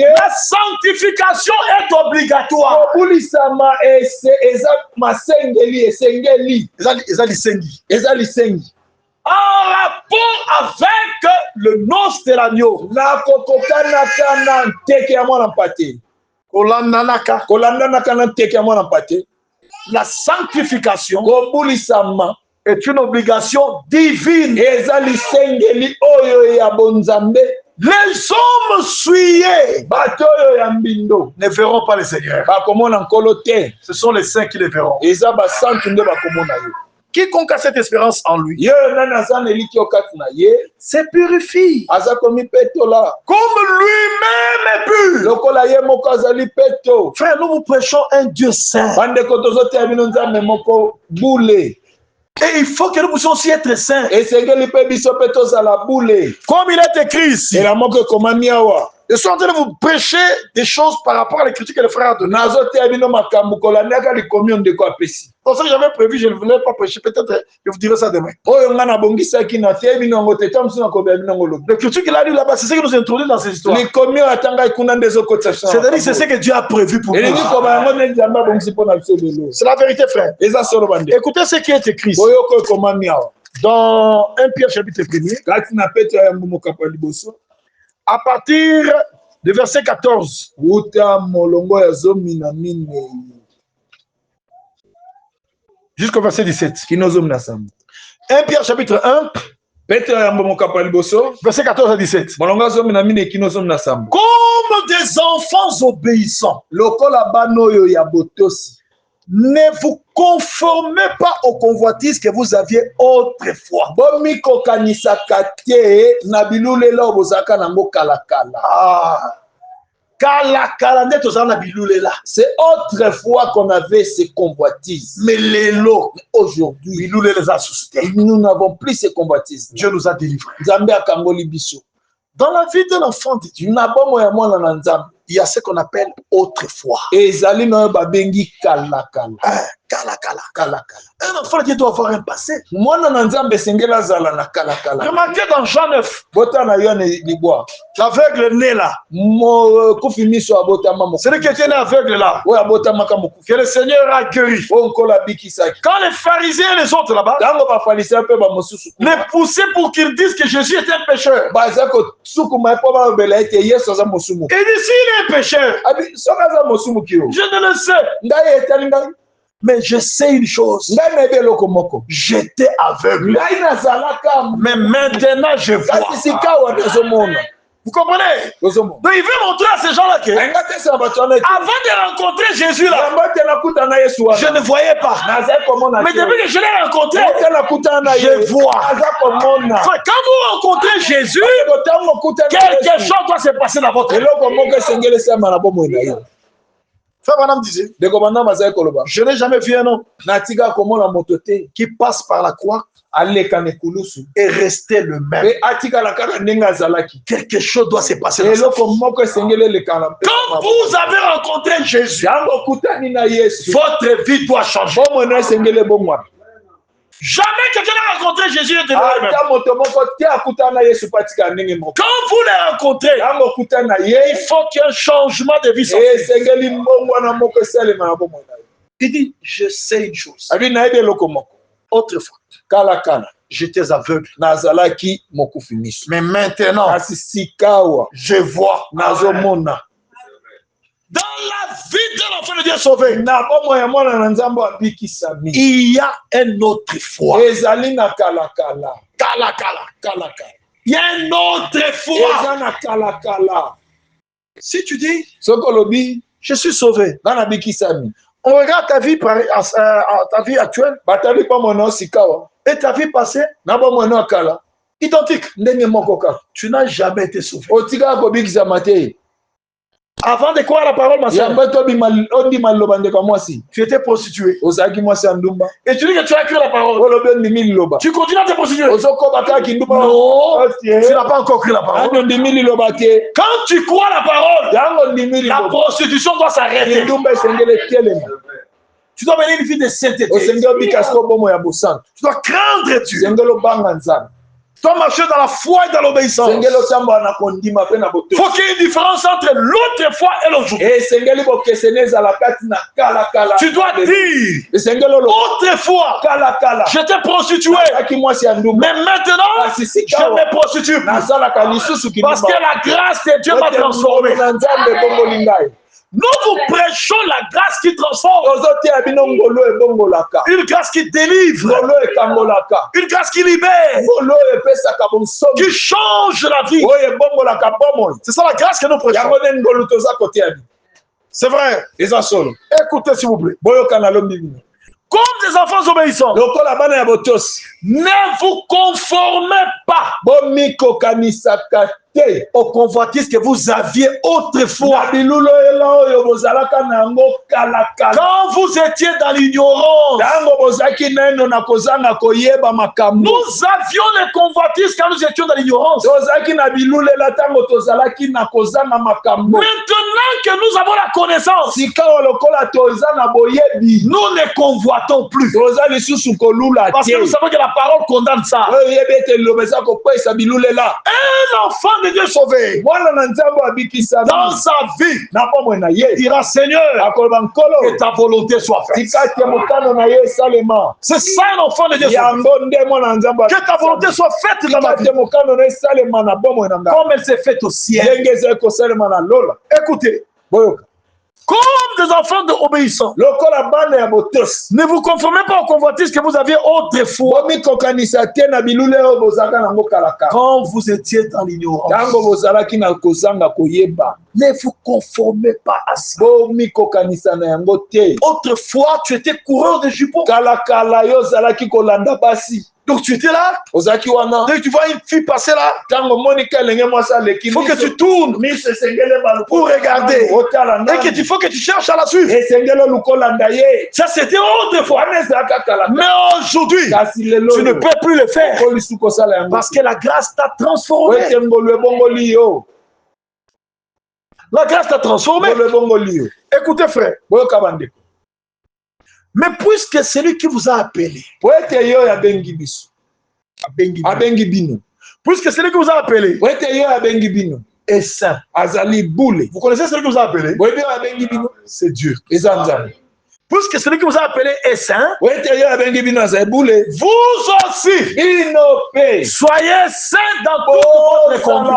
la sanctification est obligatoire. En rapport avec le noce de l'agneau. La sanctification est une obligation divine. Les hommes souillés ne verront pas le Seigneur. Ce sont les saints qui le verront. Quiconque a cette espérance en lui se purifie comme lui-même est pur. Frère, nous vous prêchons un Dieu saint. Et il faut que nous puissions aussi être saints. Comme il est écrit ici. Je suis en train de vous prêcher des choses par rapport à l'écriture que le frère a donné. Pour ça que j'avais prévu, je ne voulais pas prêcher. Peut-être je vous dirai ça demain. L'écriture qu'il a lu là-bas, c'est ce qui nous introduit dans ces histoires. C'est-à-dire c'est ce que Dieu a prévu pour nous. C'est la vérité, frère. Écoutez ce qui est écrit dans 1 Pierre chapitre 1er. À partir de verset 14. Jusqu'au verset 17. 1 Pierre chapitre 1. Verset 14 à 17. Comme des enfants obéissants, ne vous conformez pas aux convoitises que vous aviez autrefois. C'est autrefois qu'on avait ces convoitises. Mais aujourd'hui, nous n'avons plus ces convoitises. Dieu nous a délivrés. Dans la vie de l'enfant de Dieu, il y a ce qu'on appelle autrefois. Un enfant de Dieu doit avoir un passé. Remarquez dans Jean 9, l'aveugle né là. Celui qui était né aveugle là, que le Seigneur a guéri. Quand les pharisiens et les autres là-bas les poussaient pour qu'ils disent que Jésus était un pécheur, il dit s'il est un pécheur, je ne le sais. Mais je sais une chose. J'étais aveugle. Mais maintenant je vois. Vous comprenez? Donc il veut montrer à ces gens-là que avant de rencontrer Jésus là, je ne voyais pas. Mais depuis que je l'ai rencontré, je vois. Quand vous rencontrez Jésus, quelque chose doit se passer dans votre vie. Frère Madame disait, je n'ai jamais vu un homme qui passe par la croix et rester le même. Quelque chose doit se passer dans sa vie. Quand vous avez rencontré Jésus, votre vie doit changer. Jamais quelqu'un n'a rencontré Jésus et de lui-même. Quand vous les rencontrez, il faut qu'il y ait un changement de vie. Il dit, je sais une chose. Autrefois, j'étais aveugle. Mais maintenant, je vois. Dans la vie de l'enfant de Dieu sauvé, il y a un autre foi. Il y a un autre foi. Si tu dis, je suis sauvé, on regarde ta vie actuelle et ta vie passée, identique. Tu n'as jamais été sauvé. Avant de croire la parole, ma soeur, tu étais prostituée. Et tu dis que tu as cru la parole. Tu continues à te prostituer. Non, tu n'as pas encore cru la parole. Quand tu crois la parole, la prostitution doit s'arrêter. Tu dois venir une vie de sainteté. Tu dois craindre Dieu. Tu dois marcher dans la foi et dans l'obéissance. Il faut qu'il y ait une différence entre l'autre foi et l'aujourd'hui. Tu dois dire, autrefois, j'étais prostitué, mais maintenant, je me prostitue plus. Parce que la grâce de Dieu m'a transformé. Nous vous prêchons la grâce qui transforme, une grâce qui délivre, une grâce qui libère, qui change la vie. C'est ça la grâce que nous prêchons. C'est vrai. Écoutez s'il vous plaît. Comme des enfants obéissants, ne vous conformez pas aux convoitises que vous aviez autrefois. Quand vous étiez dans l'ignorance, nous avions les convoitises quand nous étions dans l'ignorance. Maintenant que nous avons la connaissance, nous ne convoitons plus. Parce que nous savons que la parole condamne ça. Un enfant de Dieu sauvé, dans sa vie, il dira Seigneur, que ta volonté soit faite. C'est ça un enfant de Dieu sauvé. Que ta volonté soit faite dans ma vie. Comme elle s'est faite au ciel. Écoutez. Comme des enfants obéissants. Ne vous conformez pas aux convoitises que vous aviez autrefois. Quand vous étiez dans l'ignorance. Ne vous conformez pas à ça. Autrefois, tu étais coureur de jupons. Donc tu étais là. Dès que tu vois une fille passer là, il faut que tu tournes pour regarder. Et qu'il faut que tu cherches à la suivre. Ça c'était autrefois. Mais aujourd'hui, tu ne peux plus le faire. Parce que la grâce t'a transformé. La grâce t'a transformé. Écoutez frère. Mais puisque celui qui vous a appelé, puisque celui qui vous a appelé est saint, vous connaissez celui qui vous a appelé? C'est Dieu. Puisque celui qui vous a appelé est saint, vous aussi, soyez saints dans toute votre conduite.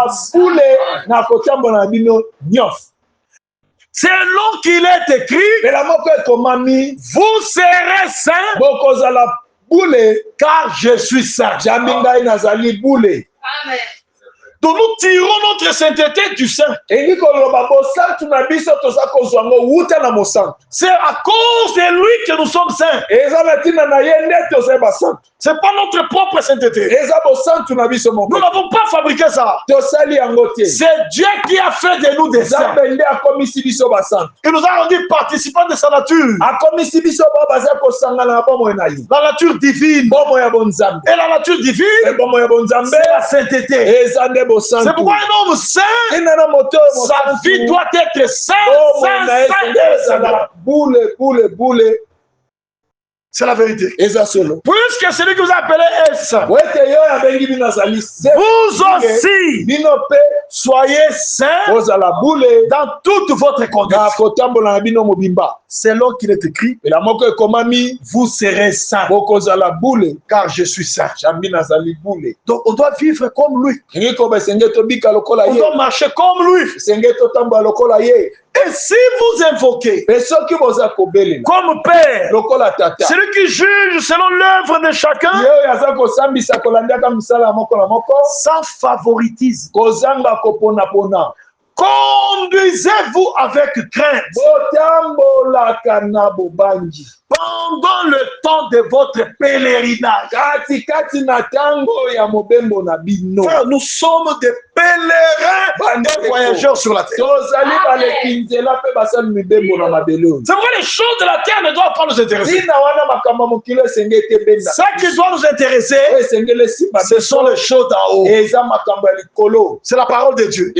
Selon qu'il est écrit, vous serez saints, car je suis saint. Amen. Donc nous tirons notre sainteté du saint. C'est à cause de lui que nous sommes saints. C'est pas notre propre sainteté. Nous n'avons pas fabriqué ça. C'est Dieu qui a fait de nous des saints. Il nous a rendus participants de sa nature. La nature divine. Et la nature divine, c'est la sainteté. C'est pourquoi un homme saint, sa vie doit être sainte, c'est la vérité. Puisque celui que vous appelez est saint, vous aussi soyez saints dans toute votre conduite. Selon qu'il est écrit, vous serez saints, car je suis saint. Donc on doit vivre comme lui. On doit marcher comme lui. Et si vous invoquez comme Père, celui qui juge selon l'œuvre de chacun, sans favoritisme, conduisez-vous avec crainte pendant le temps de votre pèlerinage. Frère, nous sommes des pèlerins et voyageurs sur la terre. C'est vrai, les choses de la terre ne doivent pas nous intéresser. Ce qui doit nous intéresser, ce sont les choses d'en haut. C'est la parole de Dieu.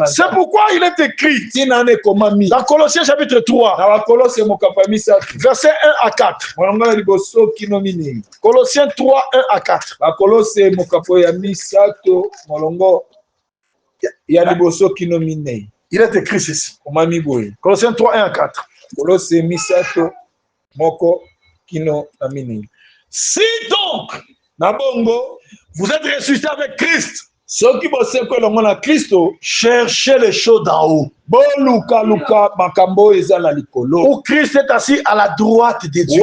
C'est pourquoi il est écrit dans Colossiens chapitre 3, verset 1 à 4. Colossiens 3, 1 à 4. Il est écrit ceci. Colossiens 3, 1 à 4. Si donc vous êtes ressuscité avec Christ, cherchez les choses d'en haut, où Christ est assis à la droite de Dieu.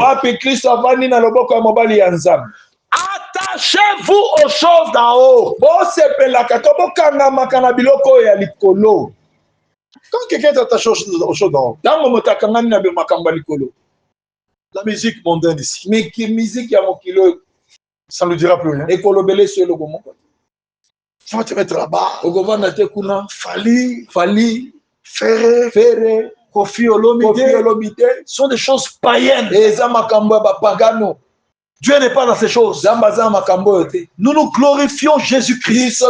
Attachez-vous aux choses d'en haut. Quand quelqu'un est attaché aux choses d'en haut, la musique mondaine ici, ça ne lui dira plus rien. Tu vas te mettre là-bas. Fali, Ferré, Kofi Olomide, sont des choses païennes. Dieu n'est pas dans ces choses. Nous nous glorifions Jésus-Christ.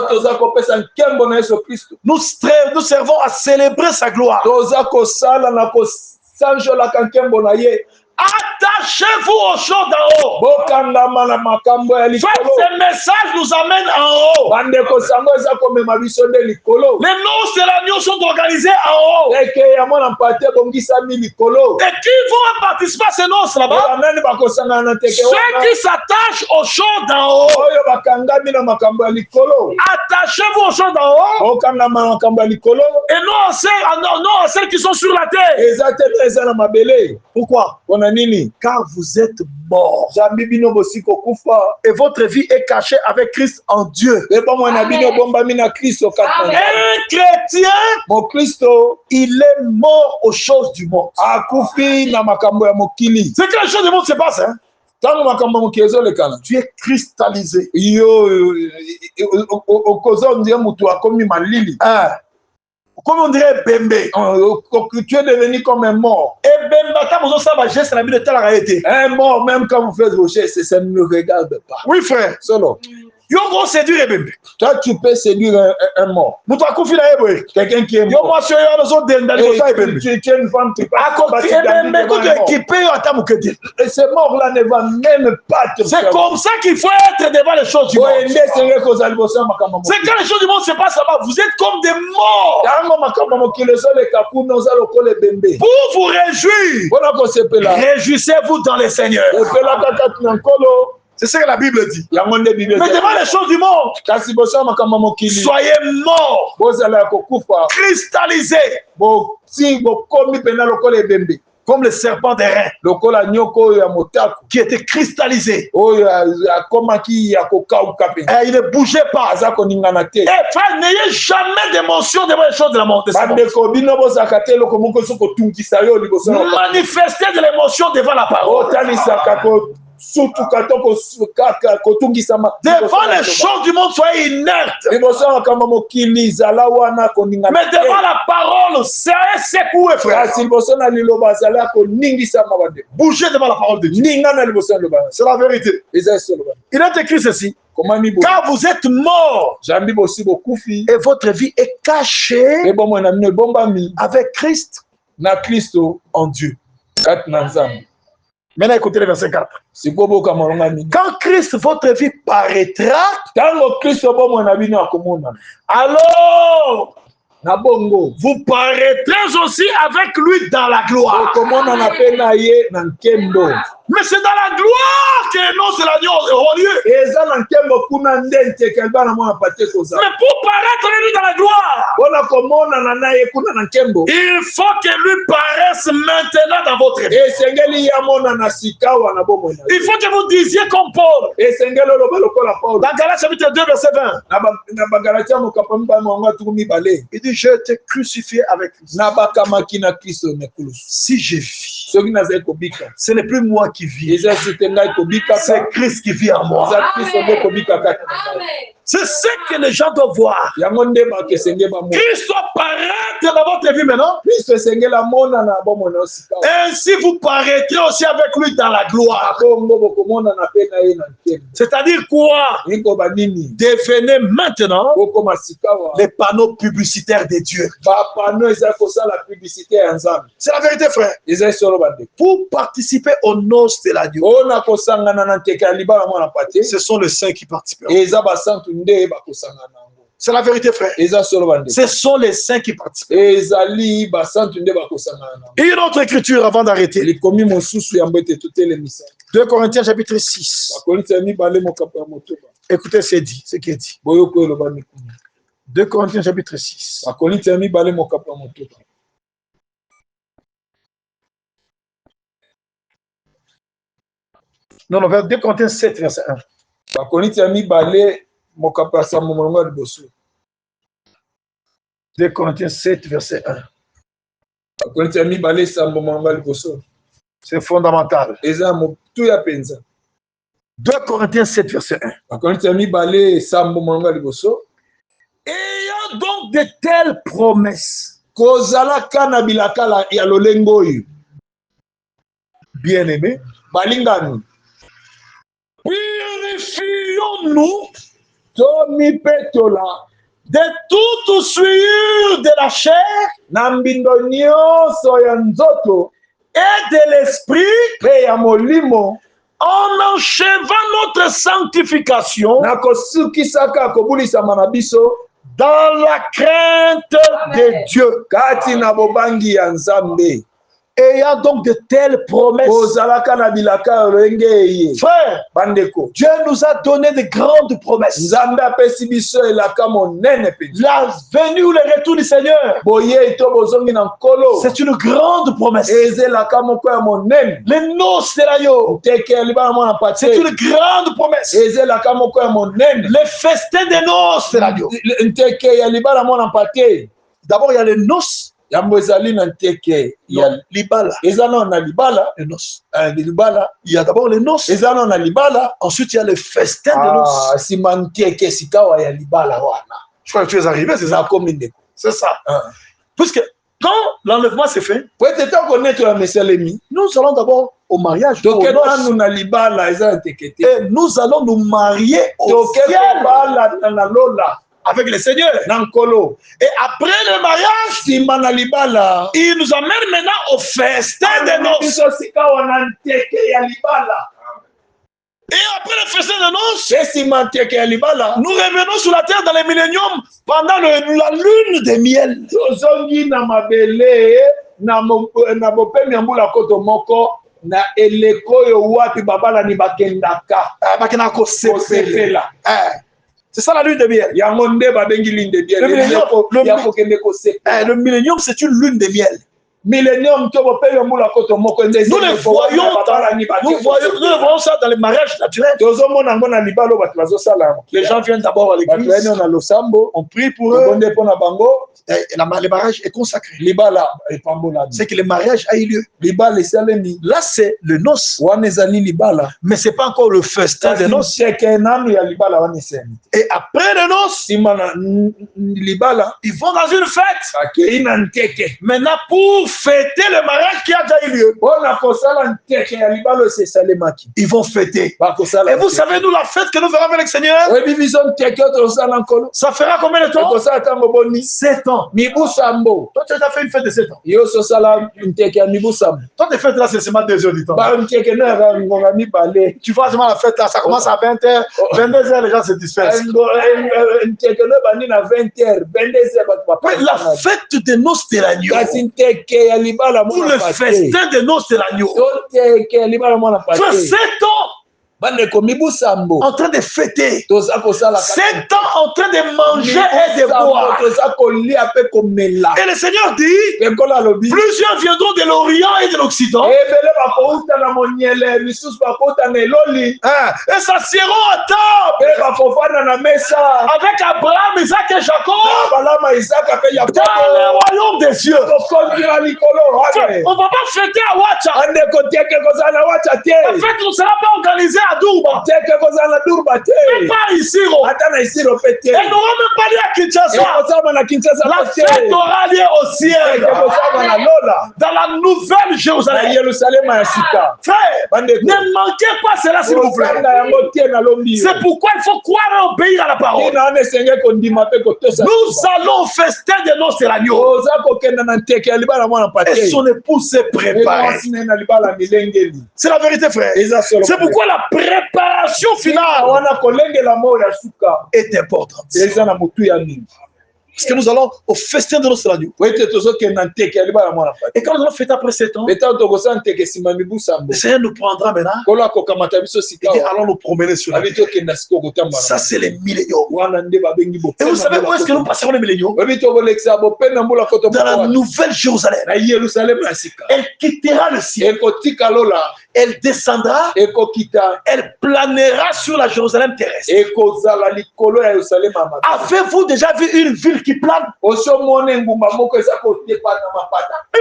Nous servons à célébrer sa gloire. Attachez-vous aux choses d'en haut. bokangama na makambo ya Faites likolo. ces messages nous amènent en haut. Bandeko sango eza komema biso nde likolo. Les noces de l'agneau sont organisés en haut. eke ya mwana mpate ebongisami likolo. Et qui vont participer à ces noces là-bas? nani bakosangana na teke Ceux wana qui s'attachent aux choses d'en haut. oyo bakangami na makambo ya likolo. Attachez-vous aux choses d'en haut. bokangama na makambo ya likolo. Et non à celles qui sont sur la terre. eza te na eza na mabele. Pourquoi? mpona nini? Car vous êtes morts. zambi bino bosika okufa. Et votre vie est cachée avec Christ en Dieu. mpe bomoi na bino ebombami na kristo kati na Nzambe. Un chrétien, mokristo il est mort aux choses du monde. akufi na makambo ya mokili. C'est que les choses du monde se passent. Hein? ntango makambo ya mokili ezolekana Tu es cristallisé. yo okoza ondire moto akomi malili. Comme on dirait Bembe. Tu es devenu comme un mort. Et Bembe, quand vous avez un geste, la vie de tel arrêté. Un mort, même quand vous faites vos gestes, ça ne nous regarde pas. Oui, frère. Solo. Yo go séduire Bembe. Toi, tu peux séduire un mort. Nous t'as confié à Eboe. Quelqu'un qui est Yo mort. moi sur yo nous autres dans Et Bembe. tu es une femme qui À côté Bembe que tu es équipé à ta moukete. et ce mort-là ne va même pas te C'est comme ça qu'il faut être devant les choses du monde. C'est quand les choses du monde se passent là-bas, vous êtes comme des morts. Pour vous réjouir, réjouissez-vous dans les seigneurs. C'est ce que la Bible dit. Mais devant les choses du monde, soyez morts, cristallisés, comme le serpent des reins, qui était cristallisé. Et il ne bougeait pas. Et frère, n'ayez jamais d'émotion devant les choses de la monde. Manifestez de l'émotion devant la parole. Devant les choses du monde, soyez inertes. Mais devant la parole, soyez secoués, frère. Bougez devant la parole de Dieu. C'est la vérité. Il est écrit ceci. Car vous êtes morts et votre vie est cachée avec Christ en Dieu. Maintenant, écoutez le verset 4. Quand Christ, votre vie paraîtra, alors vous paraîtrez aussi avec lui dans la gloire. Mais c'est dans la gloire que les noces de l'agneau auront lieu. Mais pour paraître lui dans la gloire, il faut que lui paraisse maintenant dans votre vie. Il faut que vous disiez comme Paul. Dans Galates chapitre 2 verset 20. Il dit, je t'ai crucifié avec Christ. Si je vis, ce n'est plus moi qui vis. C'est Christ qui vit en moi. C'est ce que les gens doivent voir. Christ doit paraître dans votre vie maintenant. Ainsi vous paraîtrez aussi avec lui dans la gloire. C'est-à-dire quoi? Devenez maintenant les panneaux publicitaires de Dieu. C'est la vérité, frère. Pour participer aux noces de l'agneau, ce sont les saints qui participent. C'est la vérité, frère. Ce sont les saints qui participent. Et une autre écriture avant d'arrêter. 2 Corinthiens chapitre 6. Écoutez ce qui est dit. 2 Corinthiens chapitre 6. Non, 2 Corinthiens 7, verset 1. 2 Corinthiens 7, verset 1. C'est fondamental. 2 Corinthiens 7, verset 1. Ayant donc de telles promesses, bien-aimés, purifions-nous de toute souillure de la chair et de l'esprit, en achevant notre sanctification dans la crainte de Dieu. Ayant donc de telles promesses, frère, Dieu nous a donné de grandes promesses. La venue ou le retour du Seigneur, c'est une grande promesse. Les noces de l'agneau, c'est une grande promesse. Les festins des noces de l'agneau. D'abord, il y a les noces. Yambo ezali na nteke ya libala. Ezana na libala, les noces. Libala, il y a d'abord les noces. Ezana na libala, ensuite il y a le festin de noces. Ah, si man nteke sikawa ya libala wana. Je crois que tu es arrivé, c'est ça. C'est ça. Puisque quand l'enlèvement s'est fait, nous allons d'abord au mariage. Et nous allons nous marier au ciel avec le Seigneur. Et après le mariage, il nous amène maintenant au festin de noces. Et après le festin de noces, nous revenons sur la terre dans les milléniums pendant la lune de miel. C'est ça la lune de miel. Le millénium, c'est une lune de miel. Nous le voyons ça dans les mariages naturels. Les gens viennent d'abord à l'église, on prie pour eux, et le mariage est consacré. C'est que le mariage a eu lieu. Là, c'est le noce. Mais ce n'est pas encore le festin de noces. Et après le noce, ils vont dans une fête. Maintenant, pour fêter le mariage qui a déjà eu lieu, ils vont fêter. Et vous savez, nous, la fête que nous ferons avec le Seigneur, ça fera combien de temps? 7 ans. Toi, tu as déjà fait une fête de 7 ans. Toi, tes fêtes là, c'est seulement 2 heures du temps. Tu vois seulement la fête là, ça commence à 20h, 22h, les gens se dispersent. La fête de noces de l'agneau, ou le festin de noces de l'agneau, fait 7 ans en train de fêter, 7 ans en train de manger et de boire. Et le Seigneur dit, plusieurs viendront de l'Orient et de l'Occident, et s'assieront à table avec Abraham, Isaac et Jacob dans le royaume des cieux. On ne va pas fêter à Ouacha. La fête ne sera pas organisée à Durban. Même pas ici. Et n'aura même pas lieu à Kinshasa. La fête aura lieu au ciel, dans la nouvelle Jérusalem. Frère, ne manquez pas cela, s'il vous plaît. C'est pourquoi il faut croire et obéir à la parole. Nous allons au festin de noces de l'agneau. Et son épouse s'est préparée. C'est la vérité, frère. C'est pourquoi la préparation finale est importante. Parce que nous allons au festin de noces de l'agneau. Et quand nous allons fêter après 7 ans, le Seigneur nous prendra maintenant. Et allons nous promener sur la terre. Ça, c'est les milléniaux. Et vous savez où est-ce que nous passerons les milléniaux? Dans la nouvelle Jérusalem. Elle quittera le ciel. Elle descendra. Elle planera sur la Jérusalem terrestre. Avez-vous déjà vu une ville qui plane? Même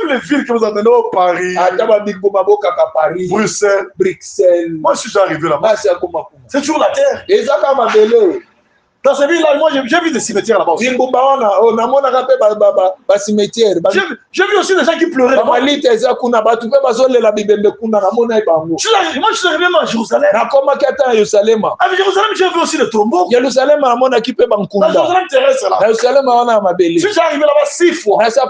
les villes que vous entendez au Paris, Bruxelles. Moi, je suis déjà arrivé là-bas. C'est toujours la terre. Dans ces villes-là, moi, j'ai vu des cimetières là-bas aussi. J'ai vu aussi des gens qui pleuraient. Moi, je suis arrivé même à Jérusalem. À Jérusalem, j'ai vu aussi des tombeaux. Dans Jérusalem terrestre là. Je suis arrivé là-bas 6 fois. J'ai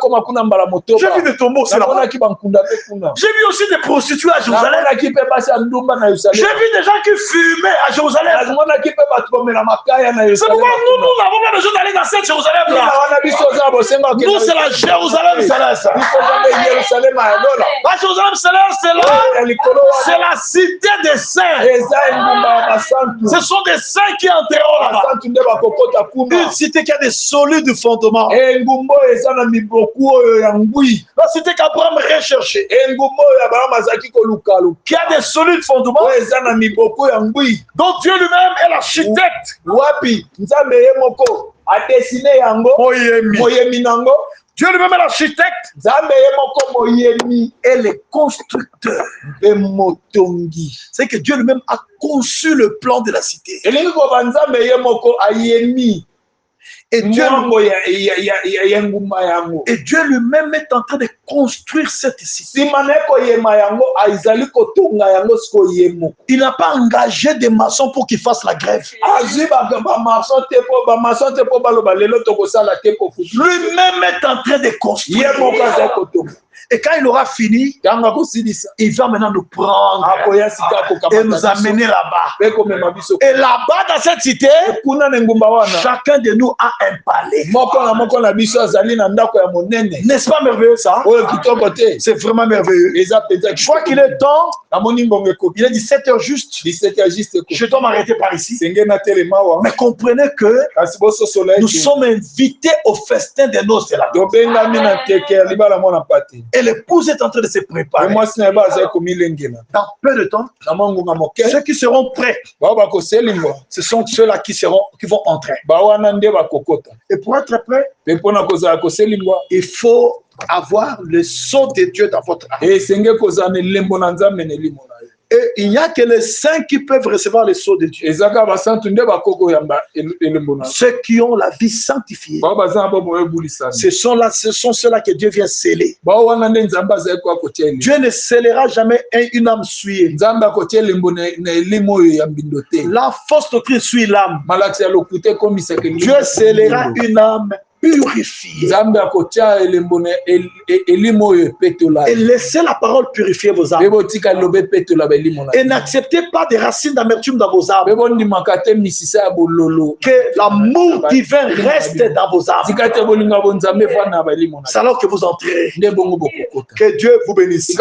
vu des tombeaux aussi là-bas. J'ai vu aussi des prostituées à Jérusalem. J'ai vu des gens qui fumaient à Jérusalem. C'est pourquoi nous n'avons pas besoin d'aller dans cette Jérusalem-là. Nous, c'est la Jérusalem céleste. La Jérusalem céleste, c'est là. C'est la cité des saints. Ce sont des saints qui entreront là-bas. Une cité qui a des solides fondements. La cité qu'Abraham recherchait. Qui a des solides fondements. Donc Dieu lui-même est l'architecte. Dieu lui-même est l'architecte et le constructeur. C'est que Dieu lui-même a conçu le plan de la cité. Et Dieu lui-même est en train de construire cette cité. Il n'a pas engagé des maçons pour qu'ils fassent la grève. Lui-même est en train de construire. Et quand il aura fini, il va maintenant nous prendre et nous amener là-bas. Et là-bas, dans cette cité, chacun de nous a un palais. N'est-ce pas merveilleux ça? C'est vraiment merveilleux. Je crois qu'il est temps. Il est 17h juste. Je dois m'arrêter par ici. Mais comprenez que nous sommes invités au festin des noces là. Et l'épouse est en train de se préparer. Dans peu de temps, ceux qui seront prêts, ce sont ceux-là qui vont entrer. Et pour être prêt, il faut avoir le sceau de Dieu dans votre âme. Et il n'y a que les saints qui peuvent recevoir le sceau de Dieu. Ceux qui ont la vie sanctifiée. Ce sont ceux-là que Dieu vient sceller. Dieu ne scellera jamais une âme souillée. La fausse doctrine suit l'âme. Dieu scellera une âme purifiée. Et laissez la parole purifier vos âmes. Et n'acceptez pas des racines d'amertume dans vos âmes. Que l'amour divin reste dans vos âmes. C'est alors que vous entrez. Que Dieu vous bénisse.